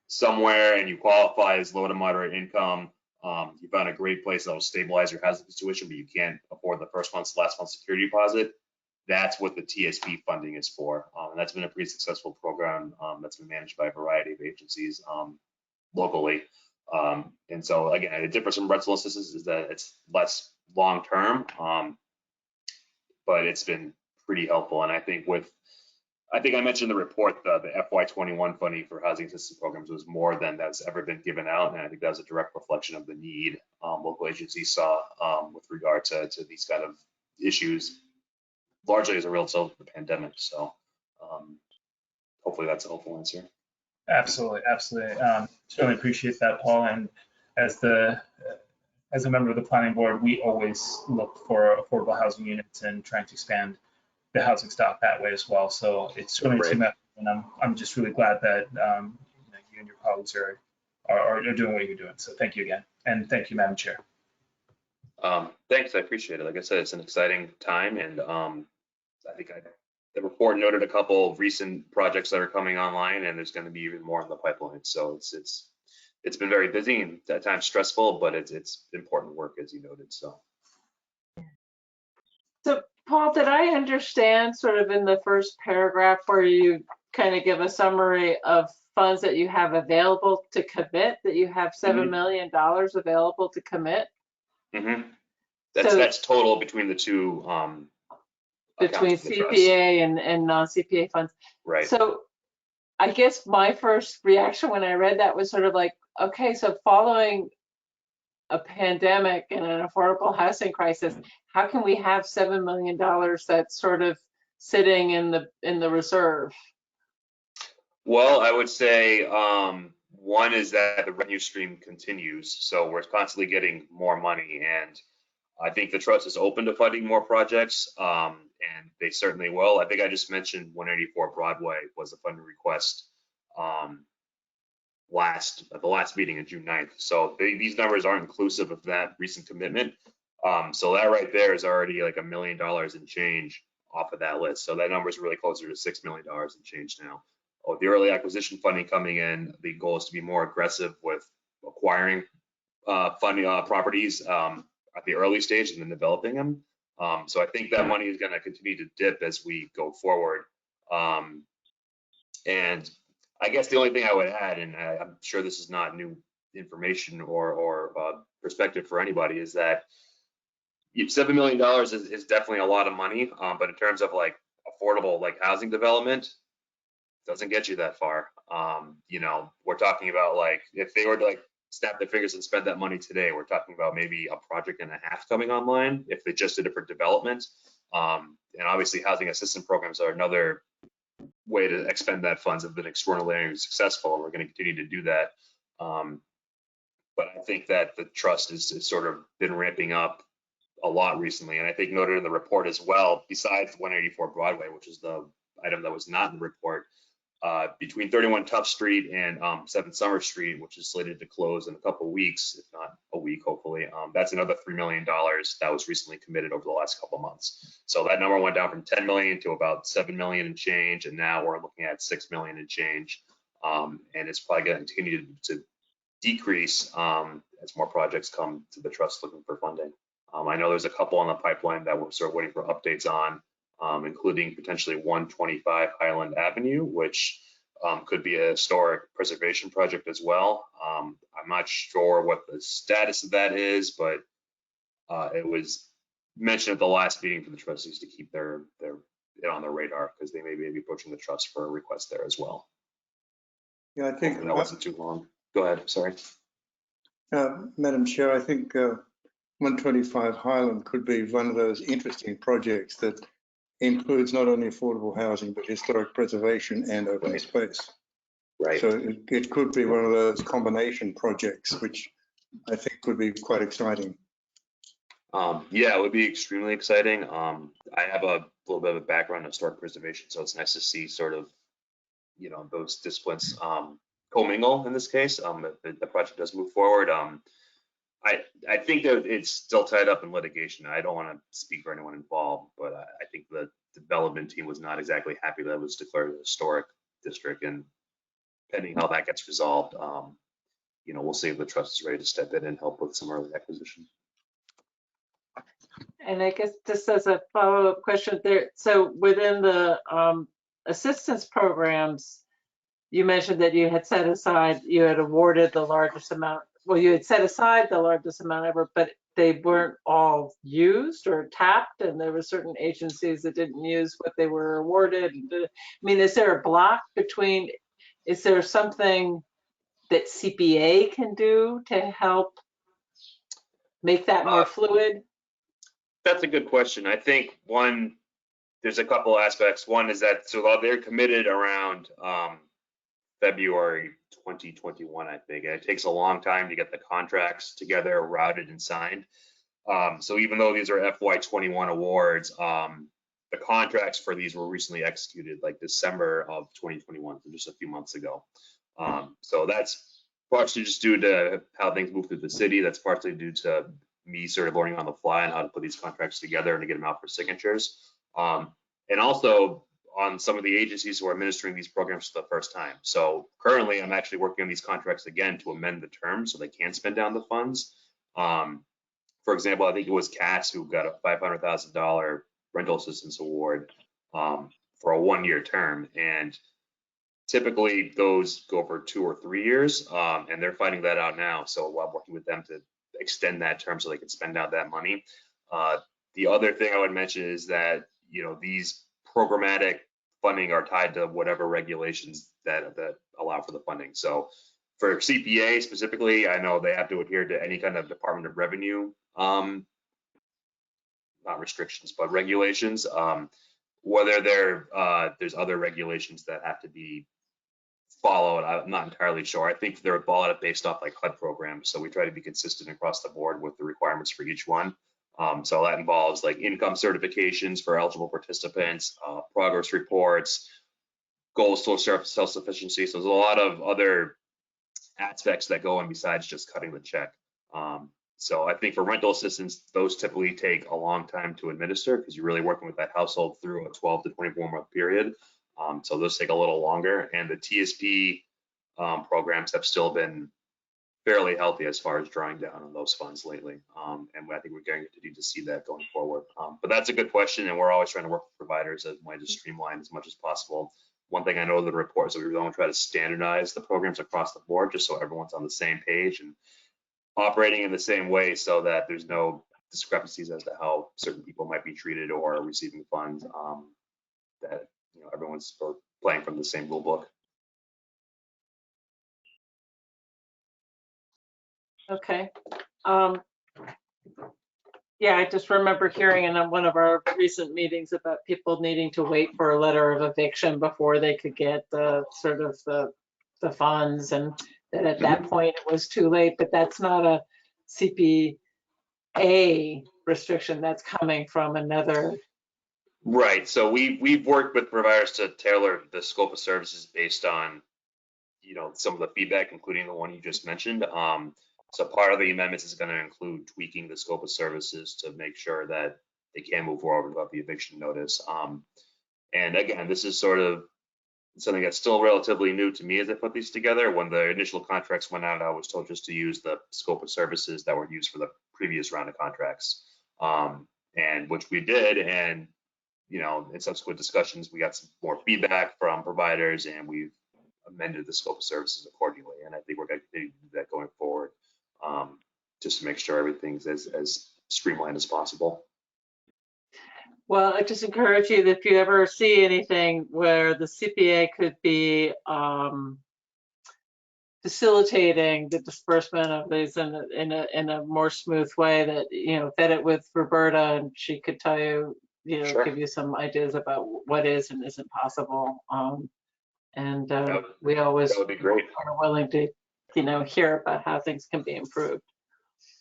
somewhere and you qualify as low to moderate income, you found a great place that will stabilize your housing situation, but you can't afford the first month's, last month's security deposit, that's what the TSP funding is for. And that's been a pretty successful program that's been managed by a variety of agencies locally. And so again, the difference from rental assistance is that it's less long-term, but it's been pretty helpful. And I think I mentioned in the report, the FY21 funding for housing assistance programs was more than that's ever been given out. And I think that was a direct reflection of the need local agencies saw with regard to these kind of issues, largely as a result of the pandemic. So hopefully that's a helpful answer. Absolutely. Certainly appreciate that, Paul. And as a member of the planning board, we always look for affordable housing units and trying to expand the housing stock that way as well. So it's certainly a team effort, and I'm just really glad that you and your colleagues are doing what you're doing. So thank you again, and thank you, Madam Chair. Thanks, I appreciate it. Like I said, it's an exciting time, and I think the report noted a couple of recent projects that are coming online, and there's going to be even more in the pipeline. So it's been very busy and at times stressful, but it's important work, as you noted. So Paul, did I understand sort of in the first paragraph where you kind of give a summary of funds that you have available to commit, that you have $7 million available to commit? That's total between the two. Between CPA and non-CPA funds. Right. So I guess my first reaction when I read that was sort of like, okay, so following a pandemic and an affordable housing crisis, how can we have $7 million that's sort of sitting in the reserve? Well, I would say one is that the revenue stream continues, so we're constantly getting more money, and I think the trust is open to funding more projects, and they certainly will. I think I just mentioned 184 Broadway was a funding request at the last meeting on June 9th. So these numbers aren't inclusive of that recent commitment. So that right there is already like $1 million in change off of that list. So that number is really closer to $6 million in change now. With the early acquisition funding coming in, the goal is to be more aggressive with acquiring funding properties at the early stage and then developing them. So I think that money is going to continue to dip as we go forward. And I guess the only thing I would add, and I'm sure this is not new information or perspective for anybody, is that $7 million is definitely a lot of money, but in terms of like affordable like housing development, doesn't get you that far. We're talking about like if they were to like snap their fingers and spend that money today, we're talking about maybe a project and a half coming online if they just did it for development. And obviously housing assistance programs are another way to expend that funds have been extraordinarily successful, and we're going to continue to do that. But I think that the trust has sort of been ramping up a lot recently, and I think noted in the report as well, besides 184 Broadway, which is the item that was not in the report, between 31 Tuff Street and 7 Summer Street, which is slated to close in a couple of weeks, if not a week, hopefully. That's another $3 million that was recently committed over the last couple of months. So that number went down from 10 million to about 7 million and change, and now we're looking at 6 million and change. And it's probably going to continue to decrease as more projects come to the trust looking for funding. I know there's a couple on the pipeline that we're sort of waiting for updates on, including potentially 125 Highland Avenue, which could be a historic preservation project as well. I'm not sure what the status of that is, but it was mentioned at the last meeting for the trustees to keep their it on their radar because they may be approaching the trust for a request there as well. Yeah, I think, Hopefully that wasn't too long. Go ahead, sorry. Madam Chair, I think 125 Highland could be one of those interesting projects that includes not only affordable housing, but historic preservation and open Right. space. Right. So it could be one of those combination projects, which I think could be quite exciting. Yeah, it would be extremely exciting. I have a little bit of a background in historic preservation, so it's nice to see sort of, you know, those disciplines commingle in this case. If the project does move forward. I think that it's still tied up in litigation. I don't want to speak for anyone involved, but I think the development team was not exactly happy that it was declared a historic district, and pending how that gets resolved, you know, we'll see if the trust is ready to step in and help with some early acquisition. And I guess just as a follow-up question there, so within the assistance programs, you mentioned that you had set aside, you had awarded the largest amount, well, you had set aside the largest amount ever, but they weren't all used or tapped, and there were certain agencies that didn't use what they were awarded. I mean, is there a block between, is there something that CPA can do to help make that more fluid? That's a good question. I think one, there's a couple aspects. One is that, so they're committed around February 2021, I think. And it takes a long time to get the contracts together, routed and signed. So even though these are FY21 awards, the contracts for these were recently executed like December of 2021, so just a few months ago. So that's partially just due to how things move through the city. That's partially due to me sort of learning on the fly and how to put these contracts together and to get them out for signatures. And also on some of the agencies who are administering these programs for the first time. So currently I'm actually working on these contracts again to amend the terms so they can spend down the funds. For example, I think it was CATS who got a $500,000 rental assistance award for a 1-year term. And typically those go for 2 or 3 years, and they're fighting that out now. So I'm working with them to extend that term so they can spend out that money. The other thing I would mention is that, you know, these programmatic funding are tied to whatever regulations that allow for the funding. So for CPA specifically, I know they have to adhere to any kind of Department of Revenue, not restrictions, but regulations. Whether there's other regulations that have to be followed, I'm not entirely sure. I think they're bought based off like HUD programs. So we try to be consistent across the board with the requirements for each one. So that involves like income certifications for eligible participants, progress reports, goals to self-sufficiency. So there's a lot of other aspects that go in besides just cutting the check. So I think for rental assistance, those typically take a long time to administer because you're really working with that household through a 12 to 24 month period. So those take a little longer, and the TSP programs have still been fairly healthy as far as drawing down on those funds lately. And I think we're going to continue to see that going forward. But that's a good question, and we're always trying to work with providers as way to streamline as much as possible. One thing I know in the report is that we really want to try to standardize the programs across the board just so everyone's on the same page and operating in the same way so that there's no discrepancies as to how certain people might be treated or receiving funds, that, you know, everyone's playing from the same rule book. Okay. Yeah, I just remember hearing in one of our recent meetings about people needing to wait for a letter of eviction before they could get the sort of the funds, and that at that point it was too late. But that's not a CPA restriction. That's coming from another. Right. So we've worked with providers to tailor the scope of services based on, you know, some of the feedback, including the one you just mentioned. So part of the amendments is going to include tweaking the scope of services to make sure that they can move forward without the eviction notice. And again, this is sort of something that's still relatively new to me as I put these together. When the initial contracts went out, I was told just to use the scope of services that were used for the previous round of contracts, and which we did. And, you know, in subsequent discussions, we got some more feedback from providers, and we've amended the scope of services accordingly. And I think we're going to continue to do that going forward, just to make sure everything's as streamlined as possible. Well, I just encourage you that if you ever see anything where the CPA could be facilitating the disbursement of these in a more smooth way, that, you know, vet it with Roberta and she could tell you, you know, Sure. give you some ideas about what is and isn't possible. And we That always would be great. are willing to, you know, hear about how things can be improved.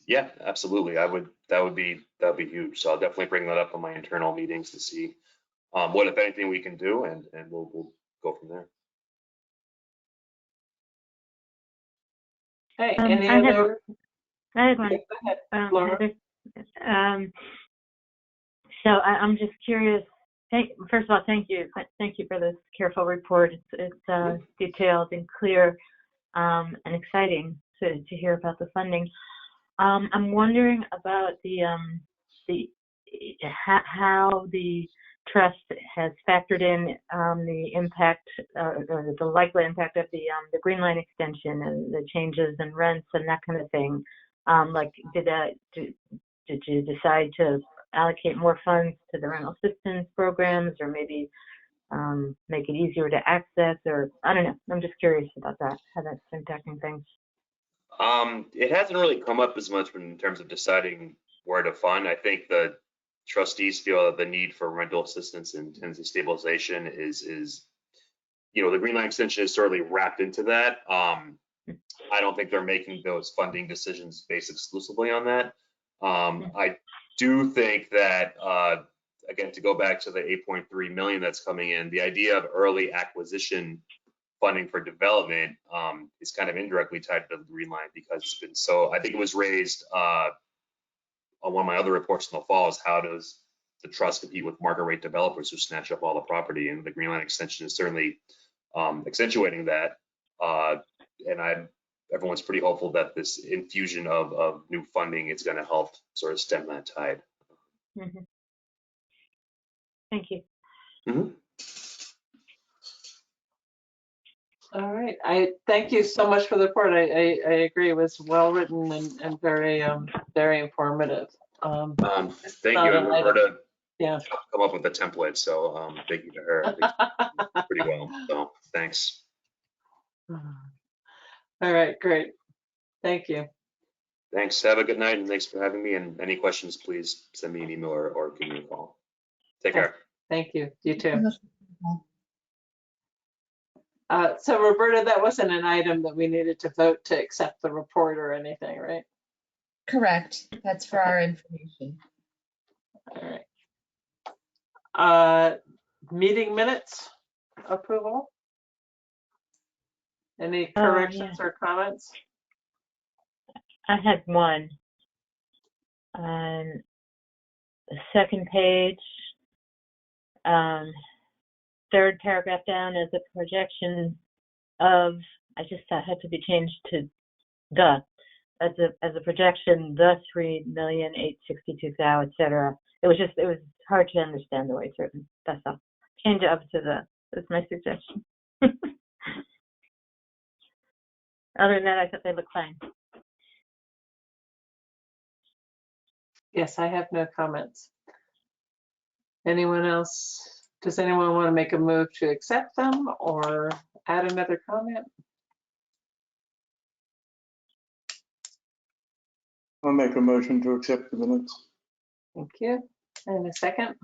Yeah, absolutely. That would be huge. So I'll definitely bring that up in my internal meetings to see what, if anything, we can do, and we'll go from there. Hey, I any had other? I had one. Go ahead, Laura. Heather. So I'm just curious. First of all, thank you for this careful report. It's detailed and clear, and exciting to hear about the funding. I'm wondering about how the trust has factored in the impact, or the likely impact of the Green Line extension and the changes in rents and that kind of thing. Like, did you decide to allocate more funds to the rental assistance programs, or maybe make it easier to access, or I don't know. I'm just curious about that, how that's impacting things. It hasn't really come up as much in terms of deciding where to fund. I think the trustees feel that the need for rental assistance and tenancy stabilization is, you know, the Green Line extension is certainly wrapped into that. I don't think they're making those funding decisions based exclusively on that. I do think that, again, to go back to the 8.3 million that's coming in, the idea of early acquisition funding for development is kind of indirectly tied to the Green Line, because it's been so, I think it was raised on one of my other reports in the fall, is how does the trust compete with market rate developers who snatch up all the property, and the Green Line extension is certainly accentuating that. And everyone's pretty hopeful that this infusion of new funding is going to help sort of stem that tide. Mm-hmm. Thank you. Mm-hmm. All right, I thank you so much for the report. I agree, it was well written and very very informative. Thank not you, an Roberta. Yeah. Come up with the template, so thank you to her. I think pretty well. So thanks. All right, great. Thank you. Thanks. Have a good night, and thanks for having me. And any questions, please send me an email or give me a call. Take care. Thank you. You too. So Roberta, that wasn't an item that we needed to vote to accept the report or anything, right? Correct. That's for our information. All right. Meeting minutes approval? Any corrections or comments? I had one. On the second page, third paragraph down, is a projection of, I just thought had to be changed to the, as a projection, the 3,862,000, et cetera. It was hard to understand the way it's written. That's all. Change it up to the, that's my suggestion. Other than that, I thought they look fine. Yes, I have no comments. Anyone else? Does anyone want to make a move to accept them or add another comment? I'll make a motion to accept the minutes. Thank you. And a second?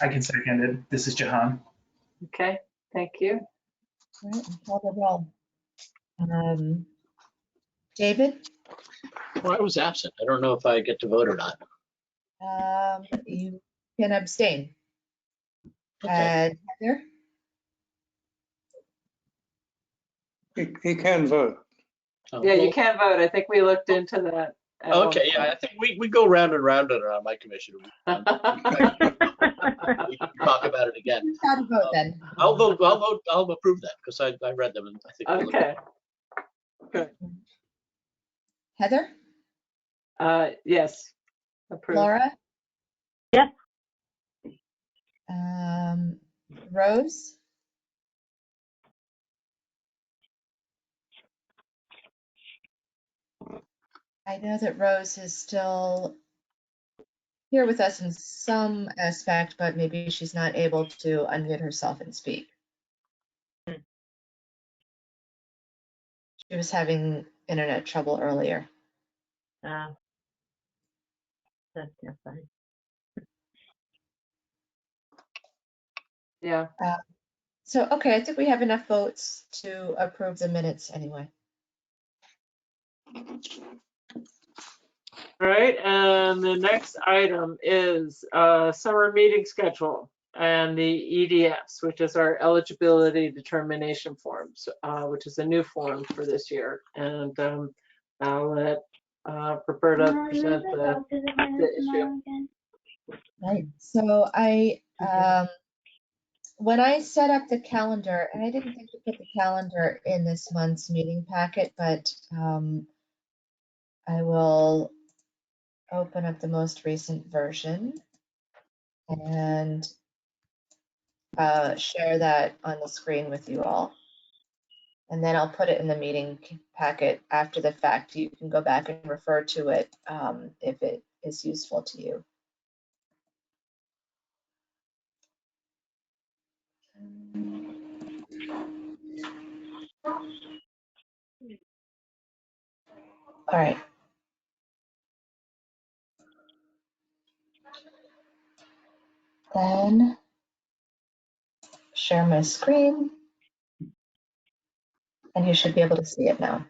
I can second it. This is Jahan. Okay, thank you. All right, call the roll. David? Well, I was absent. I don't know if I get to vote or not. You can abstain. Okay. Heather? He can vote. Oh, Yeah, you well, can vote. I think we looked into that. at one okay, yeah, I point. think we go round and round and around my commission. We can talk about it again. Who's got to vote then? I'll vote. I'll approve that because I read them and I think. we looked Okay, good. Heather? Yes, approved. Laura? Yes. Rose? I know that Rose is still here with us in some aspect, but maybe she's not able to unmute herself and speak. She was having internet trouble earlier. That's not fine. Yeah. So, okay, I think we have enough votes to approve the minutes anyway. All right, and the next item is summer meeting schedule and the EDFs, which is our eligibility determination forms, which is a new form for this year. And I'll let Roberta present the issue. Right. So when I set up the calendar, and I didn't think to put the calendar in this month's meeting packet, but I will open up the most recent version and share that on the screen with you all. And then I'll put it in the meeting packet after the fact. You can go back and refer to it if it is useful to you. All right. Then share my screen, and you should be able to see it now.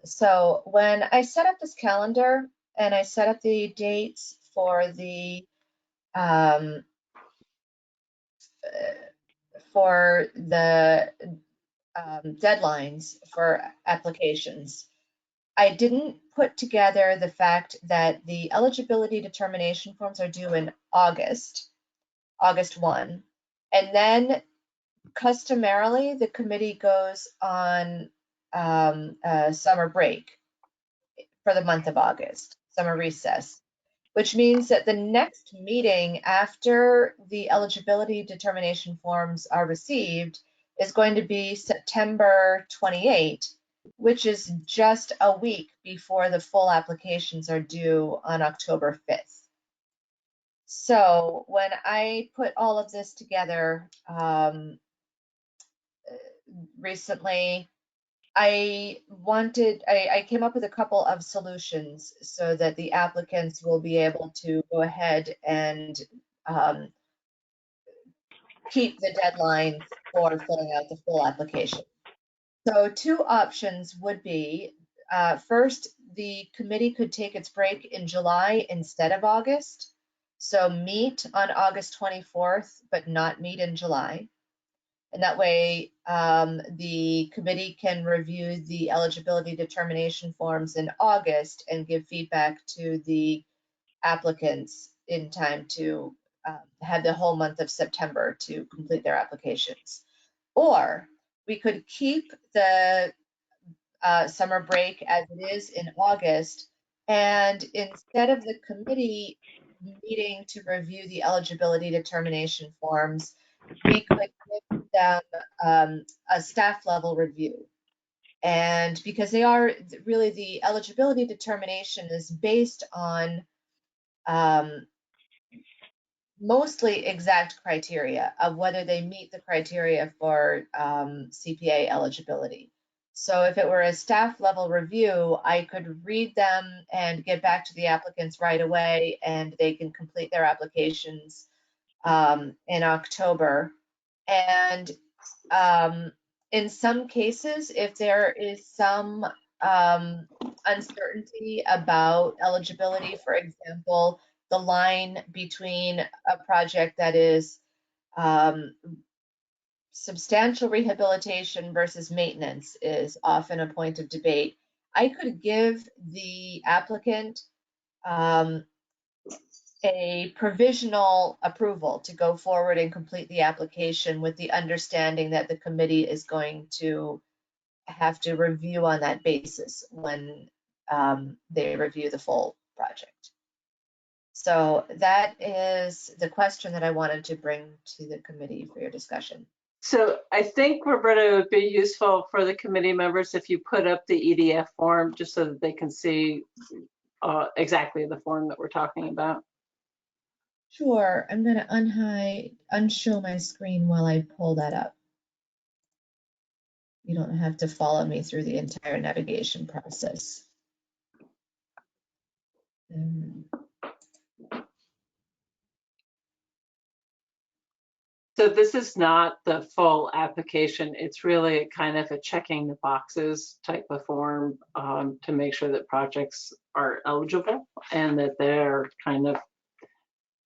So when I set up this calendar and I set up the dates for the deadlines for applications, I didn't put together the fact that the eligibility determination forms are due in August 1, and then customarily the committee goes on summer break for the month of August, summer recess, which means that the next meeting after the eligibility determination forms are received is going to be September 28, which is just a week before the full applications are due on October 5th. So when I put all of this together recently, I came up with a couple of solutions so that the applicants will be able to go ahead and keep the deadline for filling out the full application. So two options would be, first, the committee could take its break in July instead of August. So meet on August 24th, but not meet in July. And that way, the committee can review the eligibility determination forms in August and give feedback to the applicants in time to have the whole month of September to complete their applications. Or we could keep the summer break as it is in August, and instead of the committee meeting to review the eligibility determination forms, we could give them a staff level review. And because they are really, the eligibility determination is based on mostly exact criteria of whether they meet the criteria for CPA eligibility. So if it were a staff level review, I could read them and get back to the applicants right away, and they can complete their applications in October. And in some cases, if there is some uncertainty about eligibility, for example, the line between a project that is substantial rehabilitation versus maintenance is often a point of debate. I could give the applicant a provisional approval to go forward and complete the application with the understanding that the committee is going to have to review on that basis when they review the full project. So that is the question that I wanted to bring to the committee for your discussion. So I think, Roberta, it would be useful for the committee members if you put up the EDF form just so that they can see exactly the form that we're talking about? Sure, I'm gonna unshow my screen while I pull that up. You don't have to follow me through the entire navigation process. So this is not the full application. It's really kind of a checking the boxes type of form to make sure that projects are eligible and that they're kind of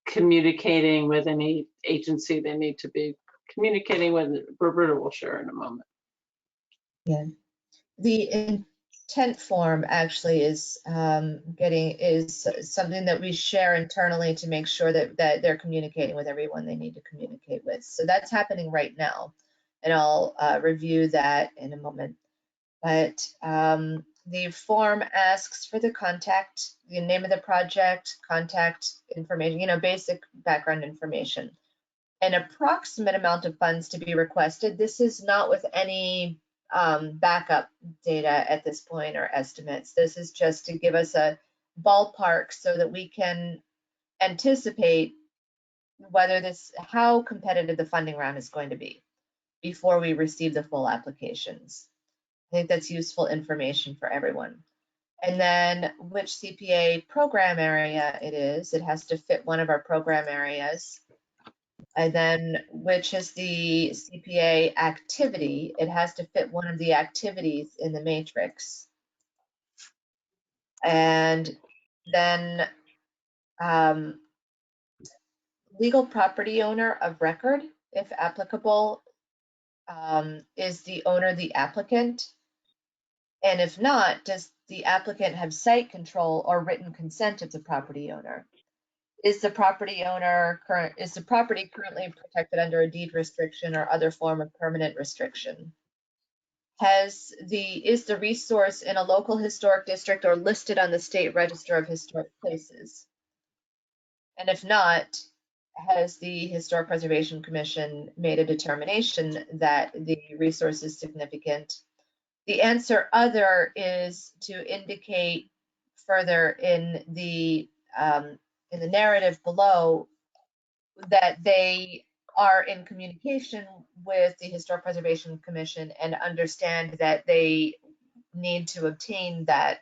communicating with any agency they need to be communicating with. Roberta will share in a moment. Yeah, the intent form actually is something that we share internally to make sure that they're communicating with everyone they need to communicate with. So that's happening right now, and I'll review that in a moment. But the form asks for the contact, the name of the project, contact information, basic background information. An approximate amount of funds to be requested. This is not with any backup data at this point or estimates. This is just to give us a ballpark so that we can anticipate how competitive the funding round is going to be before we receive the full applications. I think that's useful information for everyone. And then which CPA program area it is. It has to fit one of our program areas. And then which is the CPA activity. It has to fit one of the activities in the matrix. And then legal property owner of record, if applicable, is the owner the applicant? And if not, does the applicant have site control or written consent of the property owner? Is the property currently protected under a deed restriction or other form of permanent restriction? Is the resource in a local historic district or listed on the State Register of Historic Places? And if not, has the Historic Preservation Commission made a determination that the resource is significant? The answer other is to indicate further in the narrative below that they are in communication with the Historic Preservation Commission and understand that they need to obtain that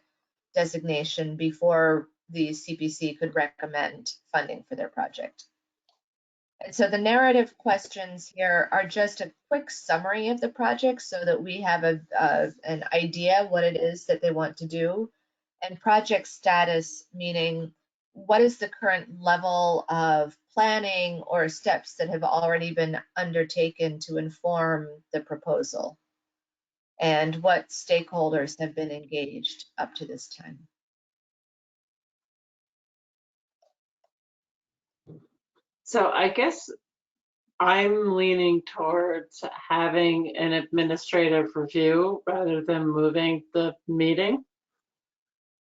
designation before the CPC could recommend funding for their project. And so the narrative questions here are just a quick summary of the project so that we have an idea what it is that they want to do. And project status, meaning what is the current level of planning or steps that have already been undertaken to inform the proposal, and what stakeholders have been engaged up to this time. So I guess I'm leaning towards having an administrative review rather than moving the meeting.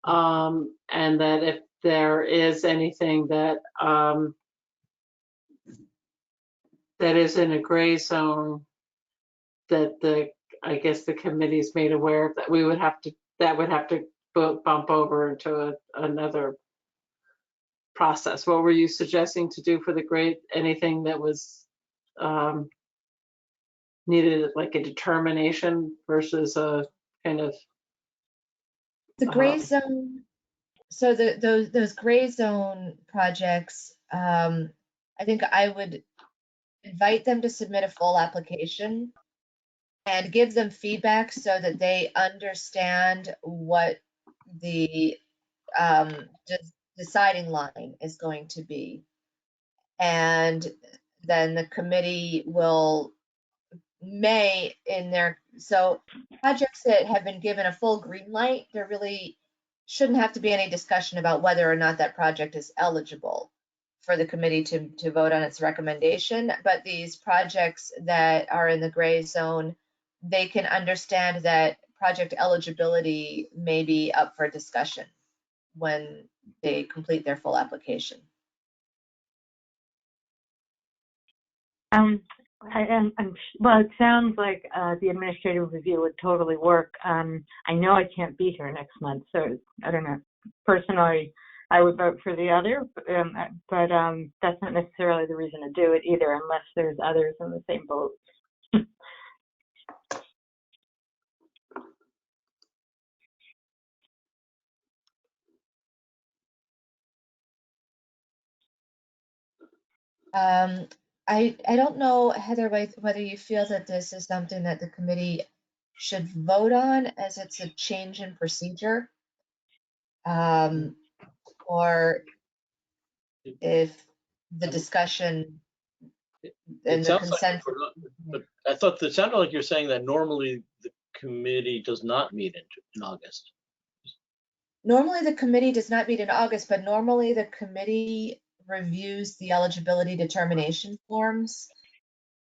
And that if there is anything that that is in a gray zone, that I guess the committee's made aware of, that would have to bump over into another process. What were you suggesting to do for the grade? Anything that was needed, like a determination versus a kind of The gray zone. So those gray zone projects, I think I would invite them to submit a full application and give them feedback so that they understand what the deciding line is going to be. And then the committee so projects that have been given a full green light, there really shouldn't have to be any discussion about whether or not that project is eligible for the committee to vote on its recommendation. But these projects that are in the gray zone, they can understand that project eligibility may be up for discussion when they complete their full application. Well, it sounds like the administrative review would totally work. I know I can't be here next month, so I don't know. personally, I would vote for the other, but that's not necessarily the reason to do it either, unless there's others in the same boat. I don't know, Heather, whether you feel that this is something that the committee should vote on as it's a change in procedure. Or if the discussion and It the sounds like consensus. we're not, but I thought it sounded like you're saying that normally the committee does not meet in August. Normally, the committee does not meet in August, but normally the committee reviews the eligibility determination forms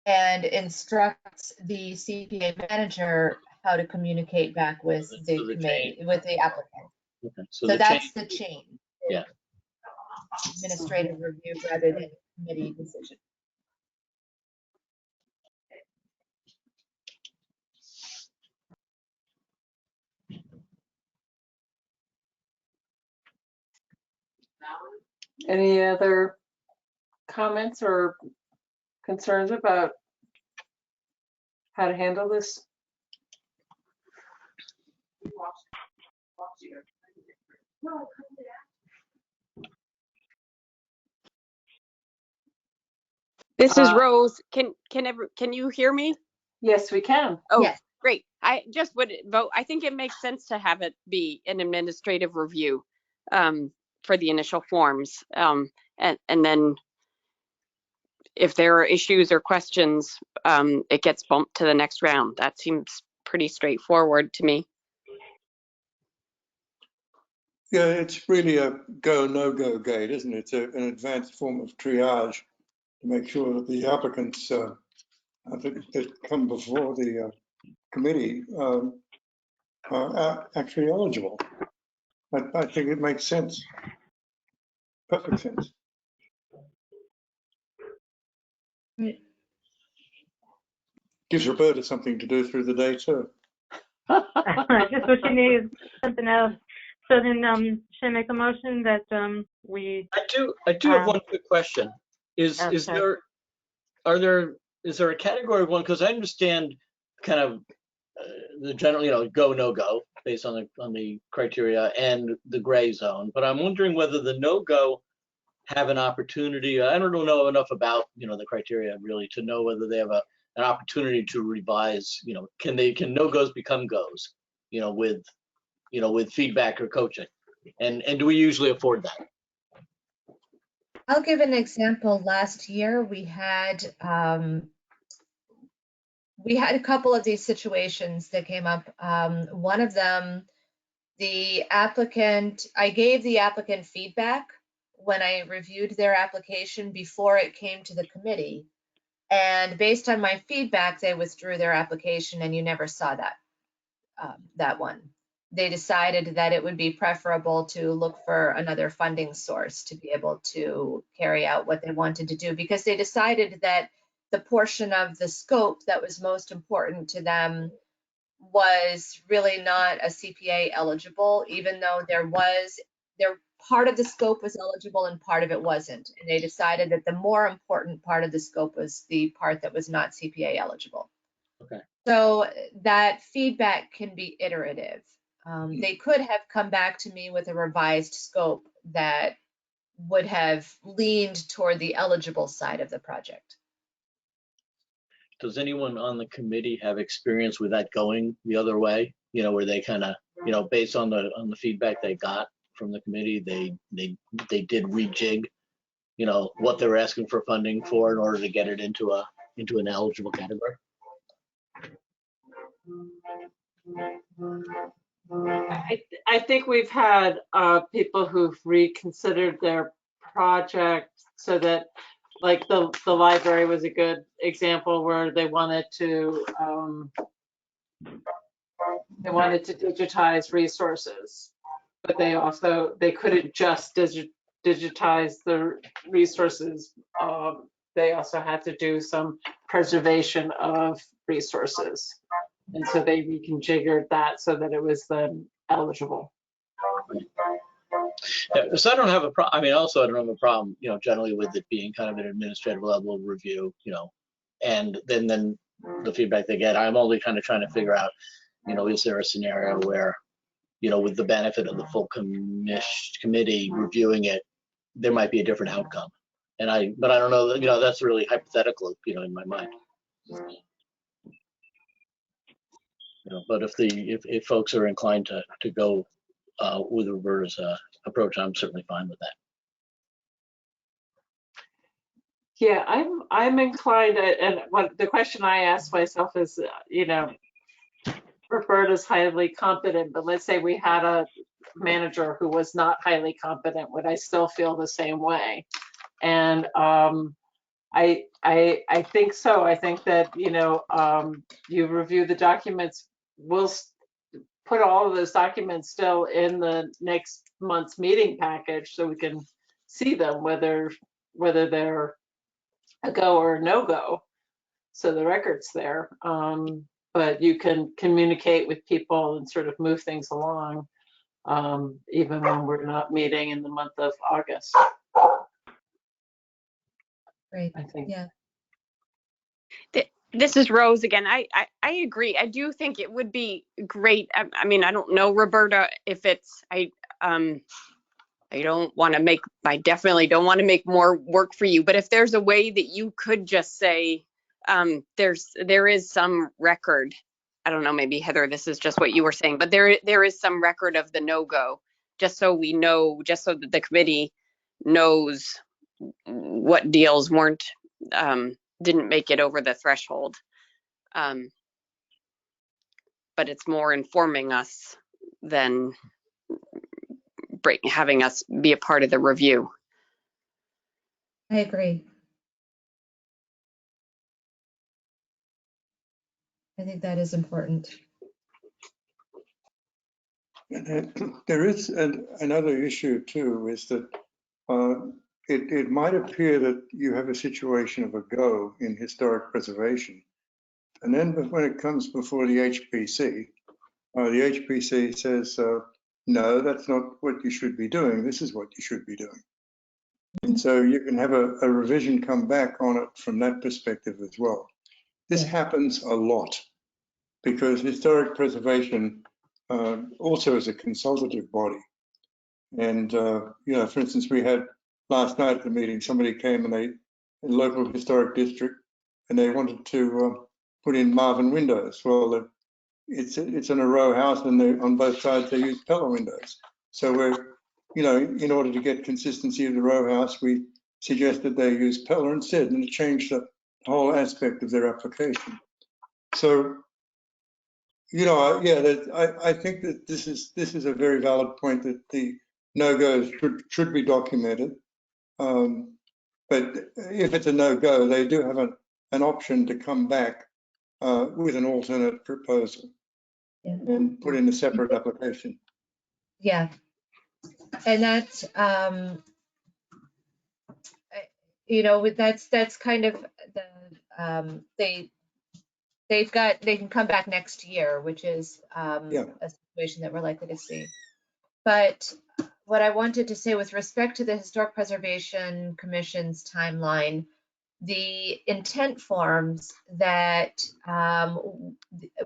and instructs the CPA manager how to communicate back with So the the committee, with the applicant. Okay. So the that's change, the chain. Yeah. Administrative review rather than committee decision. Any other comments or concerns about how to handle this? This is Rose. Can you hear me? Yes, we can. Oh, Yes. great. I just would vote. I think it makes sense to have it be an administrative review for the initial forms. And then if there are issues or questions, it gets bumped to the next round. That seems pretty straightforward to me. Yeah, it's really a go, no-go gate, isn't it? It's an advanced form of triage to make sure that the applicants that come before the committee are actually eligible. I think it makes sense. Perfect sense. Gives Roberta something to do through the day too. Just what she needs, something else. So then, should I make a motion that we? I do have one quick question. Is sorry. there a category one? Because I understand kind of the general, go, no go based on the criteria and the gray zone. But I'm wondering whether the no go have an opportunity. I don't know enough about the criteria really to know whether they have an opportunity to revise. Can no goes become goes? With feedback or coaching, and do we usually afford that? I'll give an example. Last year, we had a couple of these situations that came up. One of them, I gave the applicant feedback when I reviewed their application before it came to the committee. And based on my feedback, they withdrew their application, and you never saw that one. They decided that it would be preferable to look for another funding source to be able to carry out what they wanted to do, because they decided that the portion of the scope that was most important to them was really not a CPA eligible, even though part of the scope was eligible and part of it wasn't. And they decided that the more important part of the scope was the part that was not CPA eligible. Okay. So that feedback can be iterative. They could have come back to me with a revised scope that would have leaned toward the eligible side of the project. Does anyone on the committee have experience with that going the other way? Where they kind of, based on the feedback they got from the committee, they did rejig, what they were asking for funding for in order to get it into an eligible category. I think we've had people who've reconsidered their project so that, like the library was a good example where they wanted to digitize resources, but they couldn't just digitize the resources. They also had to do some preservation of resources. And so they reconfigured that so that it was then eligible. Yeah, so I don't have a problem. I mean, also I don't have a problem, generally with it being kind of an administrative level review, and then the feedback they get. I'm only kind of trying to figure out, is there a scenario where, with the benefit of the full committee reviewing it, there might be a different outcome. But I don't know, that's really hypothetical, in my mind. But if folks are inclined to go with Roberta's approach, I'm certainly fine with that. Yeah, I'm inclined, and what the question I ask myself is, Roberta's highly competent, but let's say we had a manager who was not highly competent, would I still feel the same way? And I think so. I think that, you review the documents, we'll put all of those documents still in the next month's meeting package so we can see them, whether they're a go or a no-go. So the record's there. But you can communicate with people and sort of move things along, even when we're not meeting in the month of August. Great. I think. Yeah. This is Rose again. I agree. I do think it would be great. I mean, I don't know, Roberta, if it's, I definitely don't want to make more work for you, but if there's a way that you could just say, there is some record, I don't know, maybe Heather, this is just what you were saying, but there is some record of the no-go, just so we know, just so that the committee knows what deals didn't make it over the threshold. But it's more informing us than having us be a part of the review. I agree. I think that is important. And there is another issue too, is that it might appear that you have a situation of a go in historic preservation. And then when it comes before the HPC says, no, that's not what you should be doing. This is what you should be doing. And so you can have a revision come back on it from that perspective as well. This happens a lot because historic preservation also is a consultative body. And, for instance, we had last night at the meeting, somebody came and a local historic district, and they wanted to put in Marvin windows. Well, it's in a row house, and on both sides they use Pella windows. So we're, in order to get consistency of the row house, we suggested they use Pella instead, and it changed the whole aspect of their application. So, I think that this is a very valid point, that the no-goes should be documented. But if it's a no-go, they do have an option to come back with an alternate proposal and put in a separate application. Yeah. And that's, that's kind of the, they can come back next year, which is a situation that we're likely to see. But what I wanted to say with respect to the Historic Preservation Commission's timeline, the intent forms that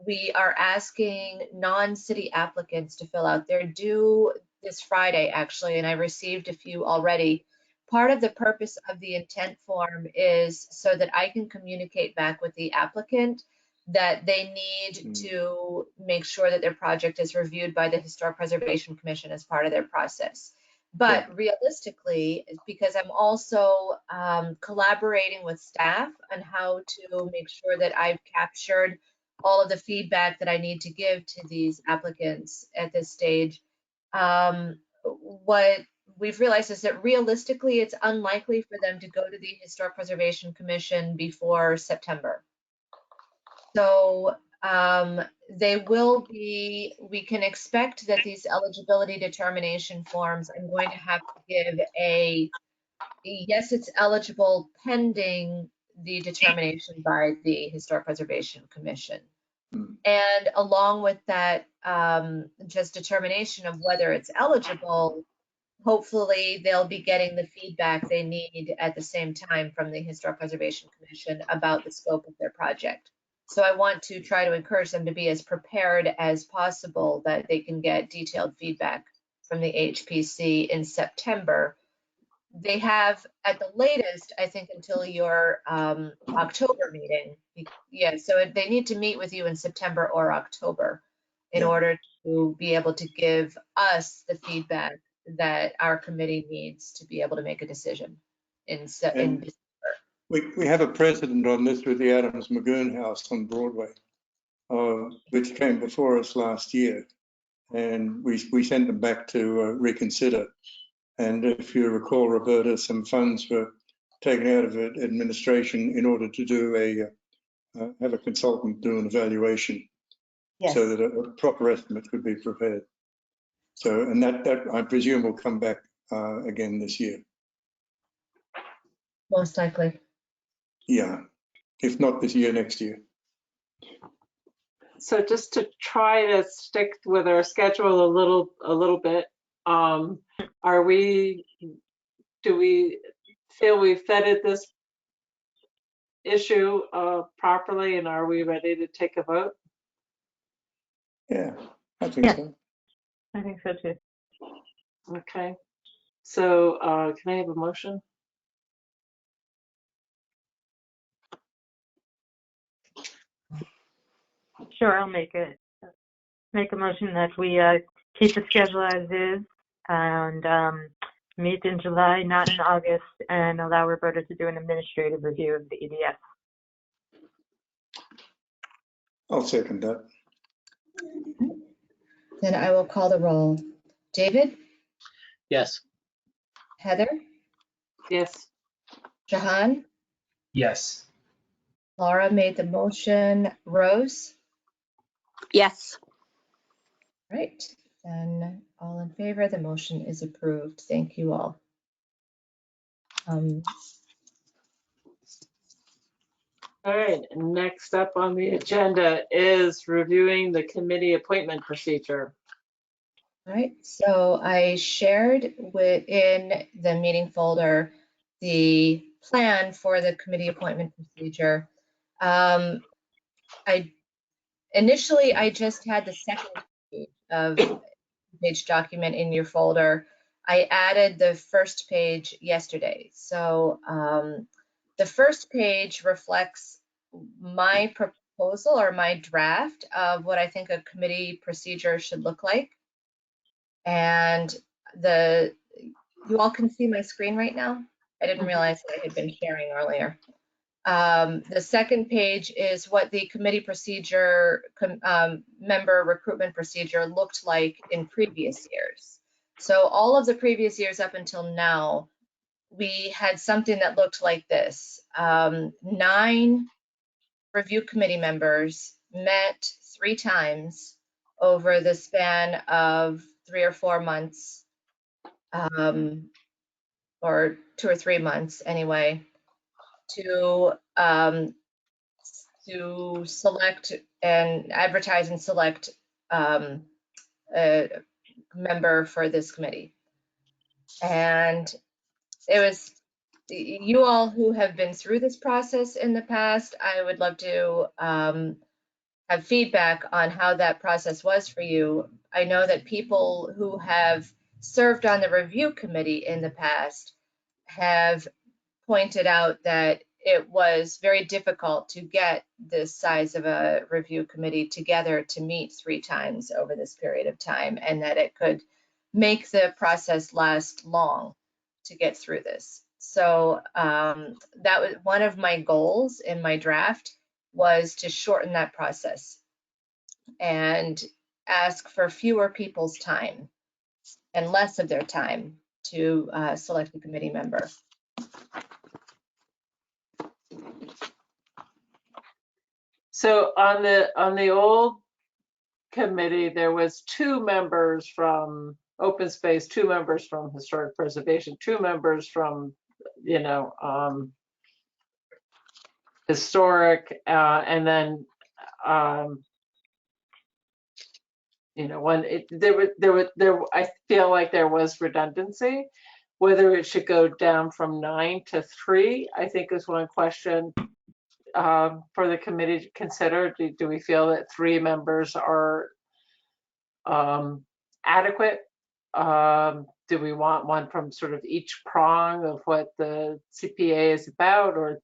we are asking non-city applicants to fill out, they're due this Friday, actually, and I received a few already. Part of the purpose of the intent form is so that I can communicate back with the applicant that they need to make sure that their project is reviewed by the Historic Preservation Commission as part of their process. But realistically, because I'm also collaborating with staff on how to make sure that I've captured all of the feedback that I need to give to these applicants at this stage, what we've realized is that realistically, it's unlikely for them to go to the Historic Preservation Commission before September. So we can expect that these eligibility determination forms, I'm going to have to give a yes, it's eligible pending the determination by the Historic Preservation Commission. And along with that, just determination of whether it's eligible, hopefully they'll be getting the feedback they need at the same time from the Historic Preservation Commission about the scope of their project. So I want to try to encourage them to be as prepared as possible that they can get detailed feedback from the HPC in September. They have at the latest, I think, until your October meeting. Yeah, so they need to meet with you in September or October in order to be able to give us the feedback that our committee needs to be able to make a decision in And we have a precedent on this with the Adams Magoon House on Broadway, which came before us last year, and we sent them back to reconsider. And if you recall, Roberta, some funds were taken out of administration in order to do have a consultant do an evaluation, so that a proper estimate could be prepared. So, and that I presume will come back again this year. Most likely. Yeah, if not this year, next year. So just to try to stick with our schedule a little bit, do we feel we've vetted this issue properly, and are we ready to take a vote? Yeah, I think so. I think so too. Okay. So can I have a motion? Sure, I'll make a motion that we keep the schedule as is and meet in July, not in August, and allow Roberta to do an administrative review of the EDF. I'll second that. Then I will call the roll. David, Yes. Heather, Yes. Jahan, Yes. Laura made the motion. Rose? Yes. Right, then all in favor, the motion is approved. Thank you all. All right, next up on the agenda is reviewing the committee appointment procedure. All right, so I shared within the meeting folder the plan for the committee appointment procedure. Initially, I just had the second page of page document in your folder. I added the first page yesterday. So the first page reflects my proposal or my draft of what I think a committee procedure should look like. And you all can see my screen right now? I didn't realize that I had been sharing earlier. The second page is what the committee procedure, member recruitment procedure looked like in previous years. So all of the previous years up until now, we had something that looked like this. 9 review committee members met 3 times over the span of 3 or 4 months, or 2 or 3 months anyway, to select and advertise and select a member for this committee. And it was you all who have been through this process in the past. I would love to have feedback on how that process was for you. I know that people who have served on the review committee in the past have pointed out that it was very difficult to get this size of a review committee together to meet 3 times over this period of time, and that it could make the process last long to get through this. So that was one of my goals in my draft, was to shorten that process and ask for fewer people's time and less of their time to select a committee member. So on the old committee, there was 2 members from open space, 2 members from historic preservation, 2 members from, historic, and then, you know, I feel like there was redundancy. Whether it should go down from 9 to 3, I think is one question for the committee to consider. Do we feel that 3 members are adequate? Do we want one from sort of each prong of what the CPA is about, or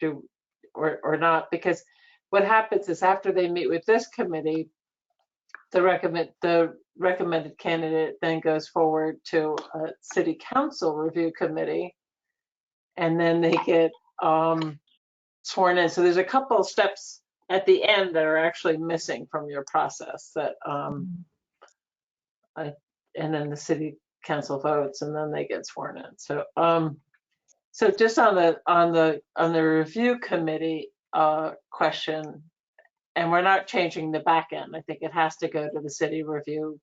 not? Because what happens is after they meet with this committee, the recommended candidate then goes forward to a city council review committee, and then they get sworn in. So there's a couple of steps at the end that are actually missing from your process. That and then the city council votes, and then they get sworn in. So so just on the review committee question. And we're not changing the back end. I think it has to go to the city review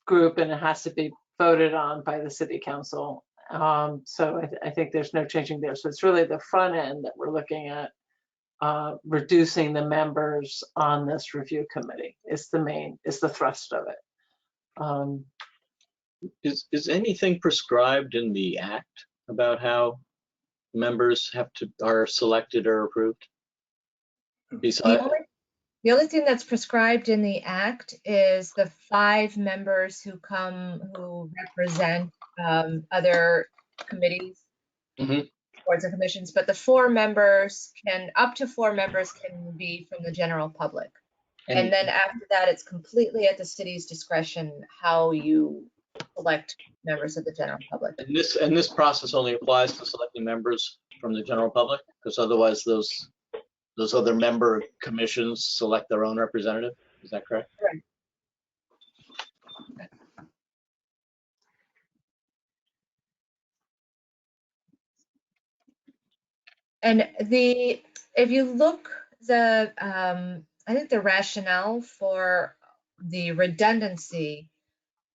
group, and it has to be voted on by the city council. So I think there's no changing there. So it's really the front end that we're looking at, reducing the members on this review committee. Is the thrust of it. Is anything prescribed in the act about how members are selected or approved? Besides, The only thing that's prescribed in the act is the 5 members who represent other committees, boards and commissions, but the 4 members up to 4 members can be from the general public. And then after that, it's completely at the city's discretion how you select members of the general public. And this process only applies to selecting members from the general public, because otherwise those other member commissions select their own representative. Is that correct? Right. And if you look, I think the rationale for the redundancy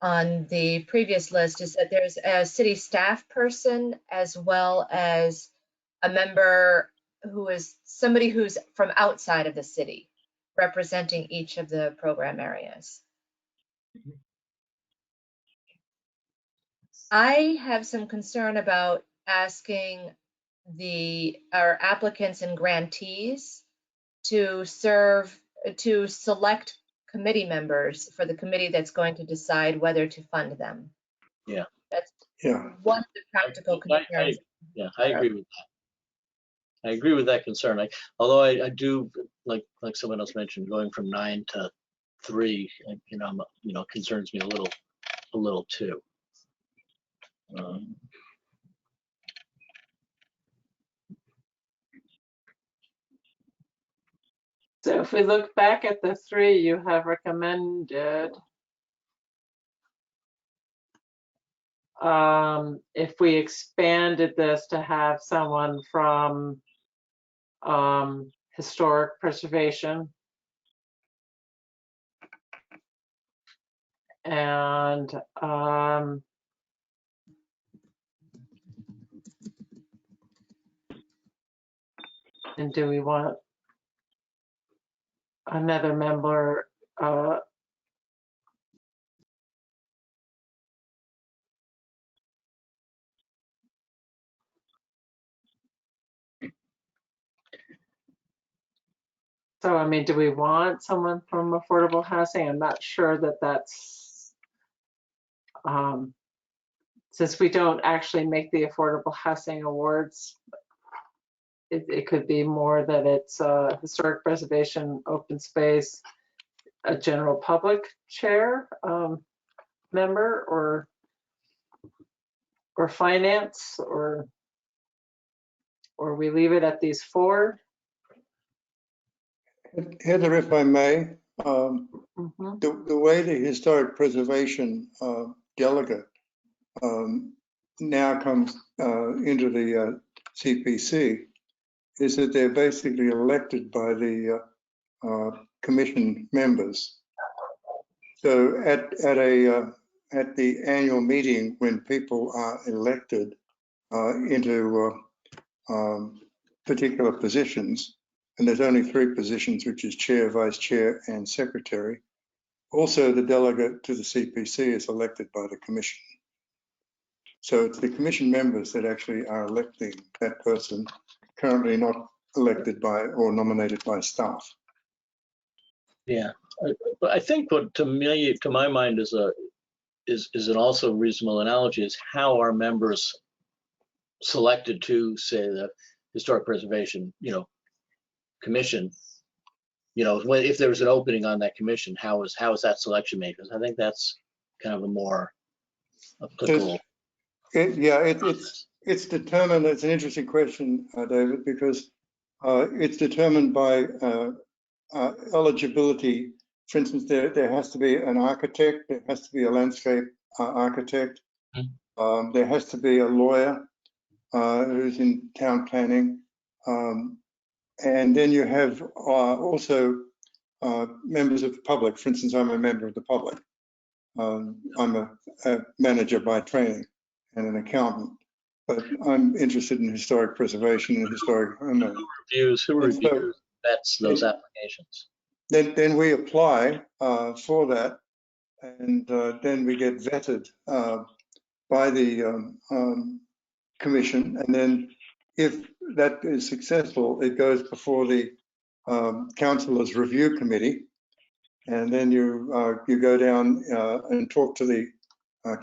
on the previous list is that there's a city staff person as well as a member who is somebody who's from outside of the city, representing each of the program areas. I have some concern about asking our applicants and grantees to select committee members for the committee that's going to decide whether to fund them. Yeah. That's one of the practical concerns. I agree with that. I agree with that concern. Although I do, like someone else mentioned, going from 9 to 3, concerns me a little too. So if we look back at the 3 you have recommended, if we expanded this to have someone from historic preservation and do we want another member so I mean, do we want someone from affordable housing? I'm not sure that that's since we don't actually make the affordable housing awards, it could be more that it's historic preservation, open space, a general public chair member, or finance, or we leave it at these 4. Heather, if I may, the way the historic preservation delegate now comes into the CPC is that they're basically elected by the commission members. So at the annual meeting, when people are elected into particular positions, and there's only 3 positions, which is chair, vice chair, and secretary. Also, the delegate to the CPC is elected by the commission. So it's the commission members that actually are electing that person, currently not elected by or nominated by staff. Yeah, but I think what to my mind is an also reasonable analogy is how are members selected to, say, the historic preservation, commission. If there was an opening on that commission, how is that selection made? Because I think that's kind of a more applicable. It's determined. It's an interesting question, David, because it's determined by eligibility. For instance, there has to be an architect, there has to be a landscape architect, there has to be a lawyer who's in town planning, and then you have also members of the public. For instance, I'm a member of the public. I'm a manager by training and an accountant, but I'm interested in historic preservation and historic homeowning. Who reviews those applications? Then we apply for that, and then we get vetted by the commission, and then if that is successful, it goes before the councillors review committee, and then you go down and talk to the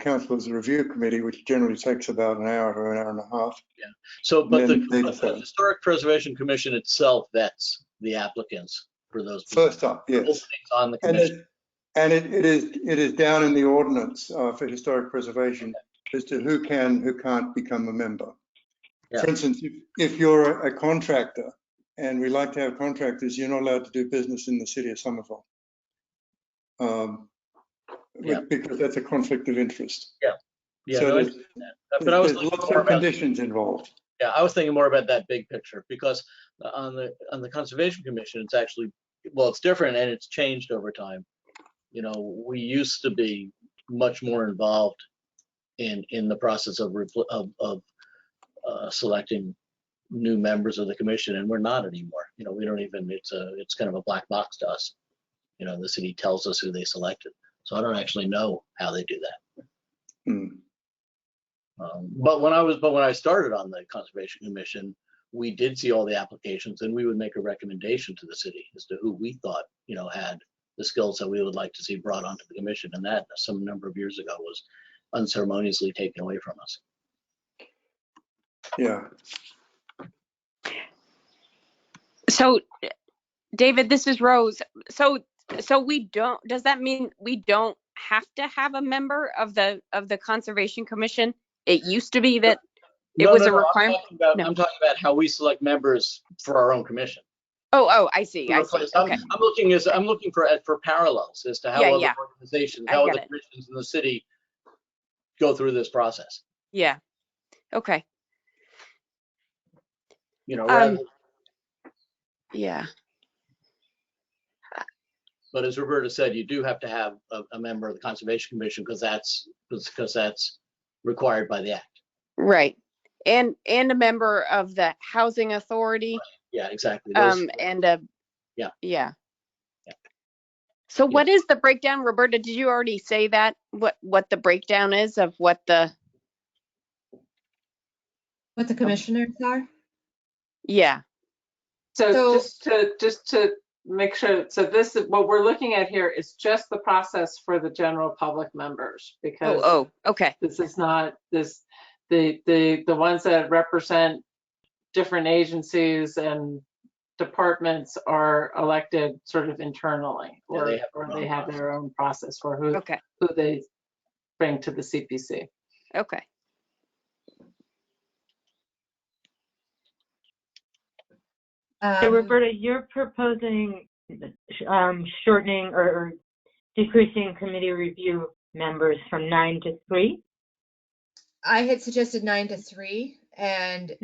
councillors review committee, which generally takes about an hour to an hour and a half. Yeah. So, but the Historic Preservation Commission itself vets the applicants for those first up, yes, on the commission. And it is down in the ordinance for historic preservation as to who can, who can't become a member. Yeah. For instance, if you're a contractor, and we like to have contractors, you're not allowed to do business in the city of Somerville. Because that's a conflict of interest. Yeah. Yeah. So no, there's lots of conditions involved. Yeah, I was thinking more about that big picture, because on the Conservation Commission, it's actually, well, it's different and it's changed over time. We used to be much more involved in the process of selecting new members of the commission, and we're not anymore. We don't even. It's kind of a black box to us. The city tells us who they selected, so I don't actually know how they do that. But when I started on the Conservation Commission, we did see all the applications, and we would make a recommendation to the city as to who we thought had the skills that we would like to see brought onto the commission, and that some number of years ago was unceremoniously taken away from us. Yeah. So, David, this is Rose. So we don't. Does that mean we don't have to have a member of the Conservation Commission? It used to be that it was a requirement. I'm talking about how we select members for our own commission. Oh, I see. Okay. I'm looking for parallels as to how other organizations, how other commissions in the city go through this process. Yeah. Okay. Yeah. But as Roberta said, you do have to have a member of the Conservation Commission because that's required by the act. Right. And a member of the Housing Authority. Right. Yeah, exactly. Yeah. So what is the breakdown, Roberta? Did you already say that? What the breakdown is of what the commissioners are? Yeah. So just to make sure, so this is what we're looking at here is just the process for the general public members, because okay. This is not the ones that represent different agencies and departments are elected sort of internally, or they have their own process for who they bring to the CPC. Okay. So Roberta, you're proposing shortening or decreasing committee review members from 9 to 3? I had suggested 9 to 3, and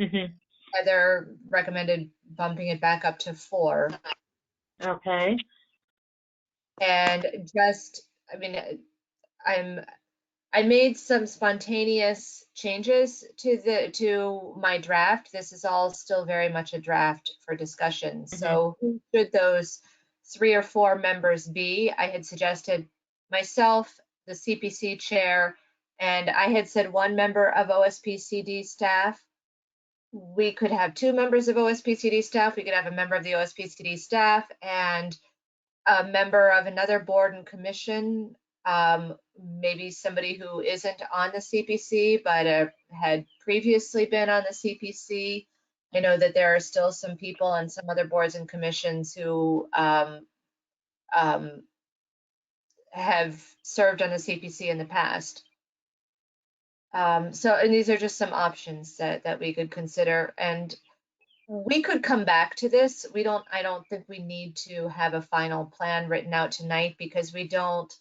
Heather recommended bumping it back up to 4. Okay. And just, I mean, I made some spontaneous changes to my draft. This is all still very much a draft for discussion. So who should those 3 or 4 members be? I had suggested myself, the CPC chair, and I had said 1 member of OSPCD staff. We could have 2 members of OSPCD staff. We could have a member of the OSPCD staff and a member of another board and commission, maybe somebody who isn't on the CPC but had previously been on the CPC. I know that there are still some people on some other boards and commissions who have served on the CPC in the past. And these are just some options that we could consider, and we could come back to this. I don't think we need to have a final plan written out tonight because we don't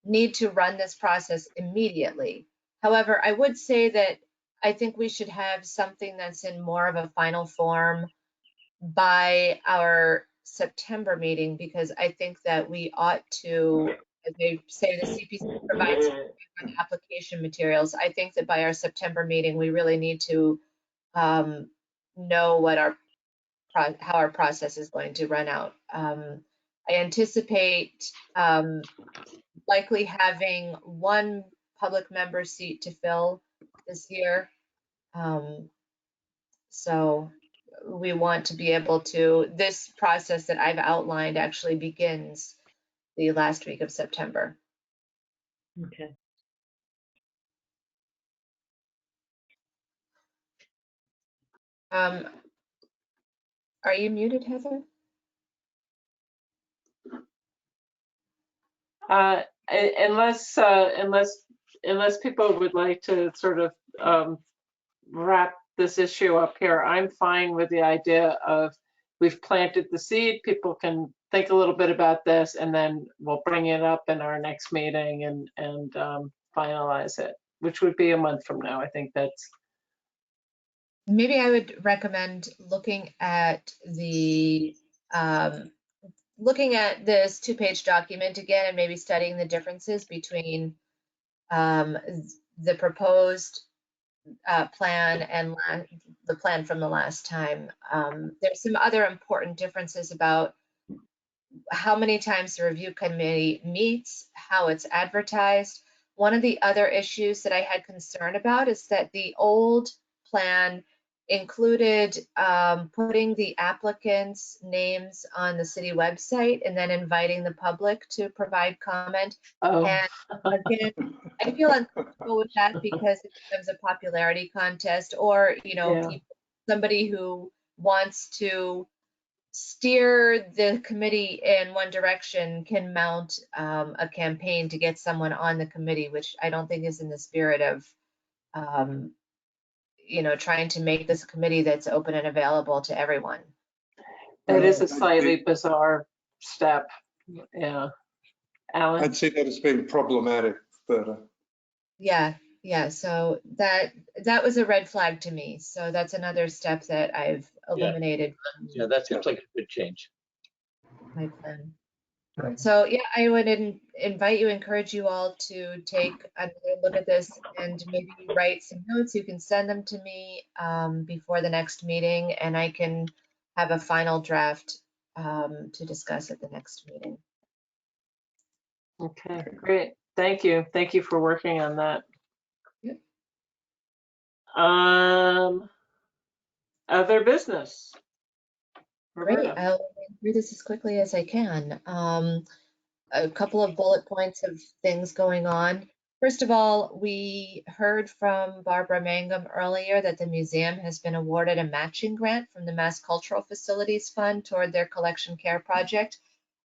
need to run this process immediately. However, I would say that I think we should have something that's in more of a final form by our September meeting, because I think that we ought to, as they say, the CPC provides application materials. I think that by our September meeting, we really need to know what how our process is going to run out. I anticipate likely having 1 public member seat to fill this year. So we want to be able to, this process that I've outlined actually begins the last week of September. Okay. Are you muted, Heather? Unless people would like to sort of wrap this issue up here, I'm fine with the idea of we've planted the seed. People can think a little bit about this, and then we'll bring it up in our next meeting and finalize it, which would be a month from now. I think that's. Maybe I would recommend looking at this 2-page document again and maybe studying the differences between the proposed plan and the plan from the last time. There's some other important differences about how many times the review committee meets, how it's advertised. One of the other issues that I had concern about is that the old plan included putting the applicants' names on the city website and then inviting the public to provide comment. Oh. And again, I feel uncomfortable with that because it becomes a popularity contest, or Yeah. somebody who wants to steer the committee in one direction can mount a campaign to get someone on the committee, which I don't think is in the spirit of trying to make this a committee that's open and available to everyone. That is a slightly bizarre step. Yeah. Alan? I'd see that as being problematic, but Yeah. So that was a red flag to me. So that's another step that I've eliminated. Yeah, that seems like a good change. My plan. Right. So yeah, I would encourage you all to take another look at this and maybe write some notes. You can send them to me before the next meeting, and I can have a final draft to discuss at the next meeting. Okay, great. Thank you. Thank you for working on that. Yep. Other business. Great. Roberta. I'll go through this as quickly as I can. A couple of bullet points of things going on. First of all, we heard from Barbara Mangum earlier that the museum has been awarded a matching grant from the Mass Cultural Facilities Fund toward their collection care project,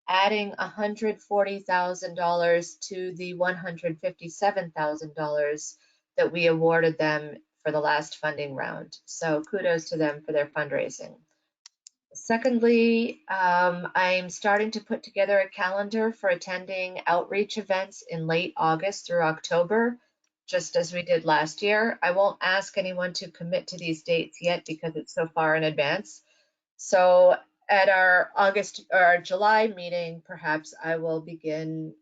adding $140,000 to the $157,000 that we awarded them for the last funding round. So kudos to them for their fundraising. Secondly, I'm starting to put together a calendar for attending outreach events in late August through October, just as we did last year. I won't ask anyone to commit to these dates yet because it's so far in advance. So at our July meeting, perhaps I will begin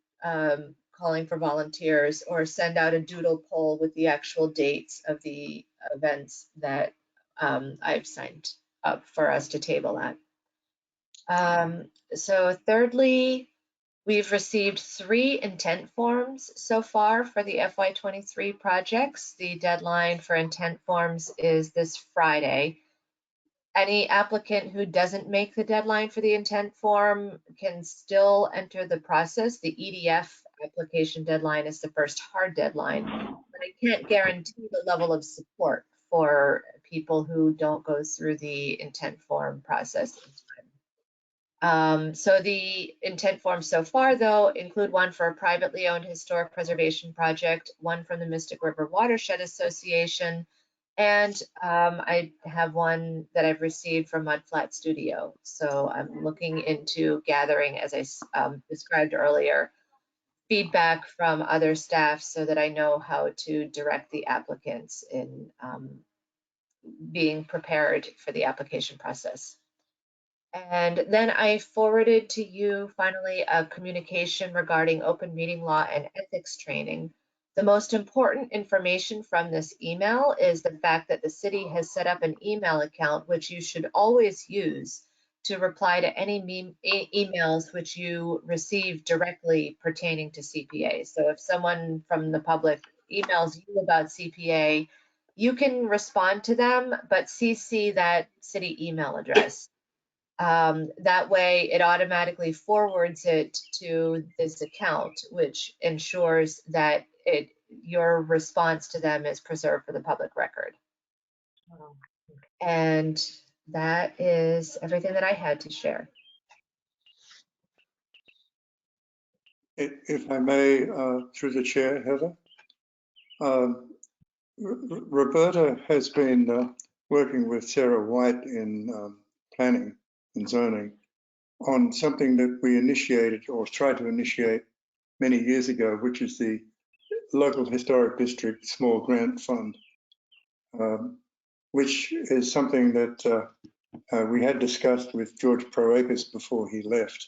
calling for volunteers or send out a doodle poll with the actual dates of the events that I've signed up for us to table at. So thirdly, we've received 3 intent forms so far for the FY23 projects. The deadline for intent forms is this Friday. Any applicant who doesn't make the deadline for the intent form can still enter the process. The EDF application deadline is the first hard deadline, but I can't guarantee the level of support for people who don't go through the intent form process in time. So the intent forms so far, though, include one for a privately owned historic preservation project, one from the Mystic River Watershed Association, and I have one that I've received from Mud Flat Studio. So I'm looking into gathering, as I described earlier, feedback from other staff so that I know how to direct the applicants in being prepared for the application process. And then I forwarded to you finally a communication regarding open meeting law and ethics training. The most important information from this email is the fact that the city has set up an email account, which you should always use to reply to any emails which you receive directly pertaining to CPA. So if someone from the public emails you about CPA, you can respond to them, but CC that city email address. That way it automatically forwards it to this account, which ensures that your response to them is preserved for the public record. And that is everything that I had to share. If I may, through the chair, Heather, Roberta has been working with Sarah White in planning and zoning on something that we initiated or tried to initiate many years ago, which is the Local Historic District Small Grant Fund, which is something that we had discussed with George Proakis before he left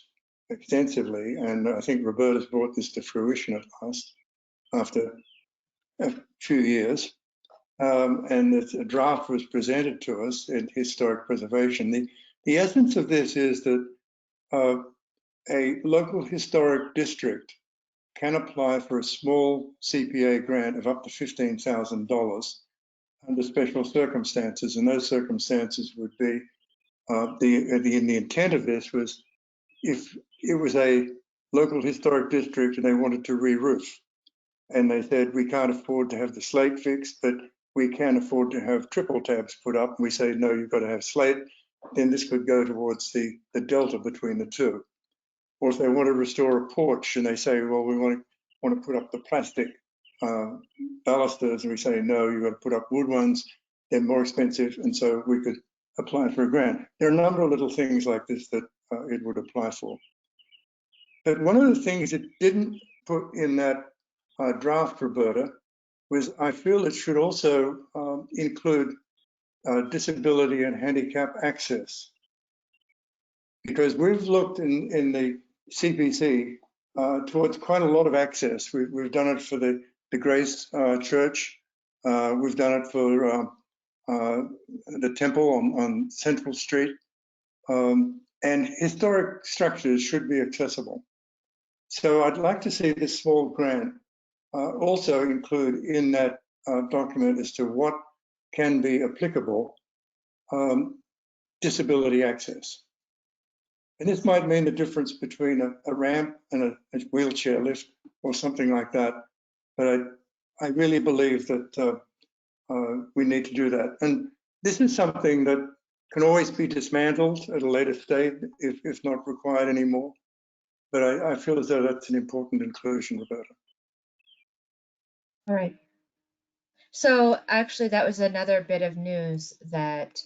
extensively. And I think Roberta's brought this to fruition at last after a few years. And a draft was presented to us in historic preservation. The essence of this is that a local historic district can apply for a small CPA grant of up to $15,000 under special circumstances, and those circumstances would be the intent of this was if it was a local historic district and they wanted to re-roof, and they said we can't afford to have the slate fixed, but we can afford to have triple tabs put up. And we say no, you've got to have slate. Then this could go towards the delta between the two. Or if they want to restore a porch and they say, well, we want to put up the plastic balusters, and we say, no, you've got to put up wood ones, they're more expensive, and so we could apply for a grant. There are a number of little things like this that it would apply for. But one of the things it didn't put in that draft, Roberta, was I feel it should also include disability and handicap access. Because we've looked in the CPC towards quite a lot of access. We've done it for the Grace Church. We've done it for the temple on Central Street. And historic structures should be accessible. So I'd like to see this small grant also include in that document as to what can be applicable disability access. And this might mean the difference between a ramp and a wheelchair lift or something like that. But I really believe that we need to do that. And this is something that can always be dismantled at a later stage if not required anymore. But I feel as though that's an important inclusion, Roberta. All right. So actually, that was another bit of news that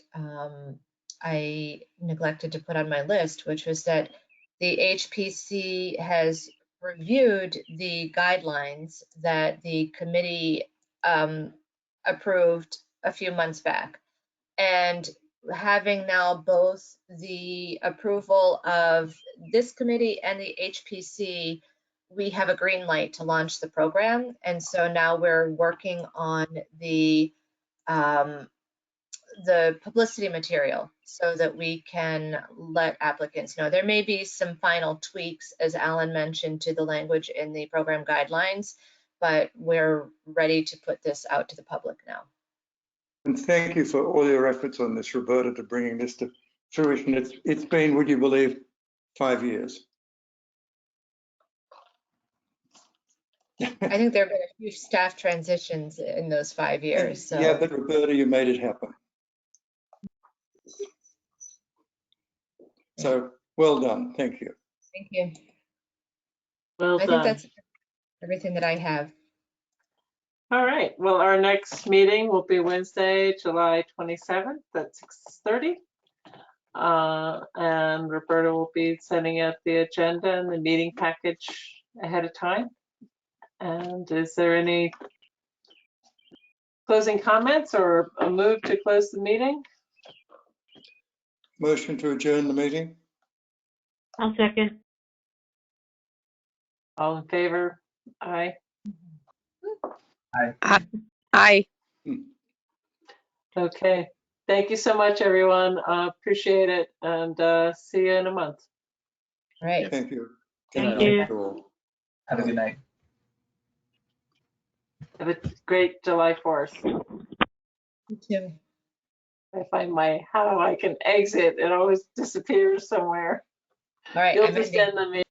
I neglected to put on my list, which was that the HPC has reviewed the guidelines that the committee approved a few months back. And having now both the approval of this committee and the HPC, we have a green light to launch the program. And so now we're working on the publicity material so that we can let applicants know. There may be some final tweaks, as Alan mentioned, to the language in the program guidelines, but we're ready to put this out to the public now. And thank you for all your efforts on this, Roberta, to bringing this to fruition. It's been, would you believe, 5 years. I think there have been a few staff transitions in those 5 years. So. Yeah, but Roberta, you made it happen. So well done. Thank you. Thank you. Well I done. think that's everything that I have. All right. Well, our next meeting will be Wednesday, July 27th at 6:30. And Roberta will be sending out the agenda and the meeting package ahead of time. And is there any closing comments or a move to close the meeting? Motion to adjourn the meeting. I'll second. All in favor? Aye. Aye. Okay. Thank you so much, everyone. Appreciate it, and see you in a month. All right. Thank you. Thank Good you. night, all. Have a good night. Have a great July 4th. You too. I find how I can exit. It always disappears somewhere. All right. You'll I'm just ending. end the meeting.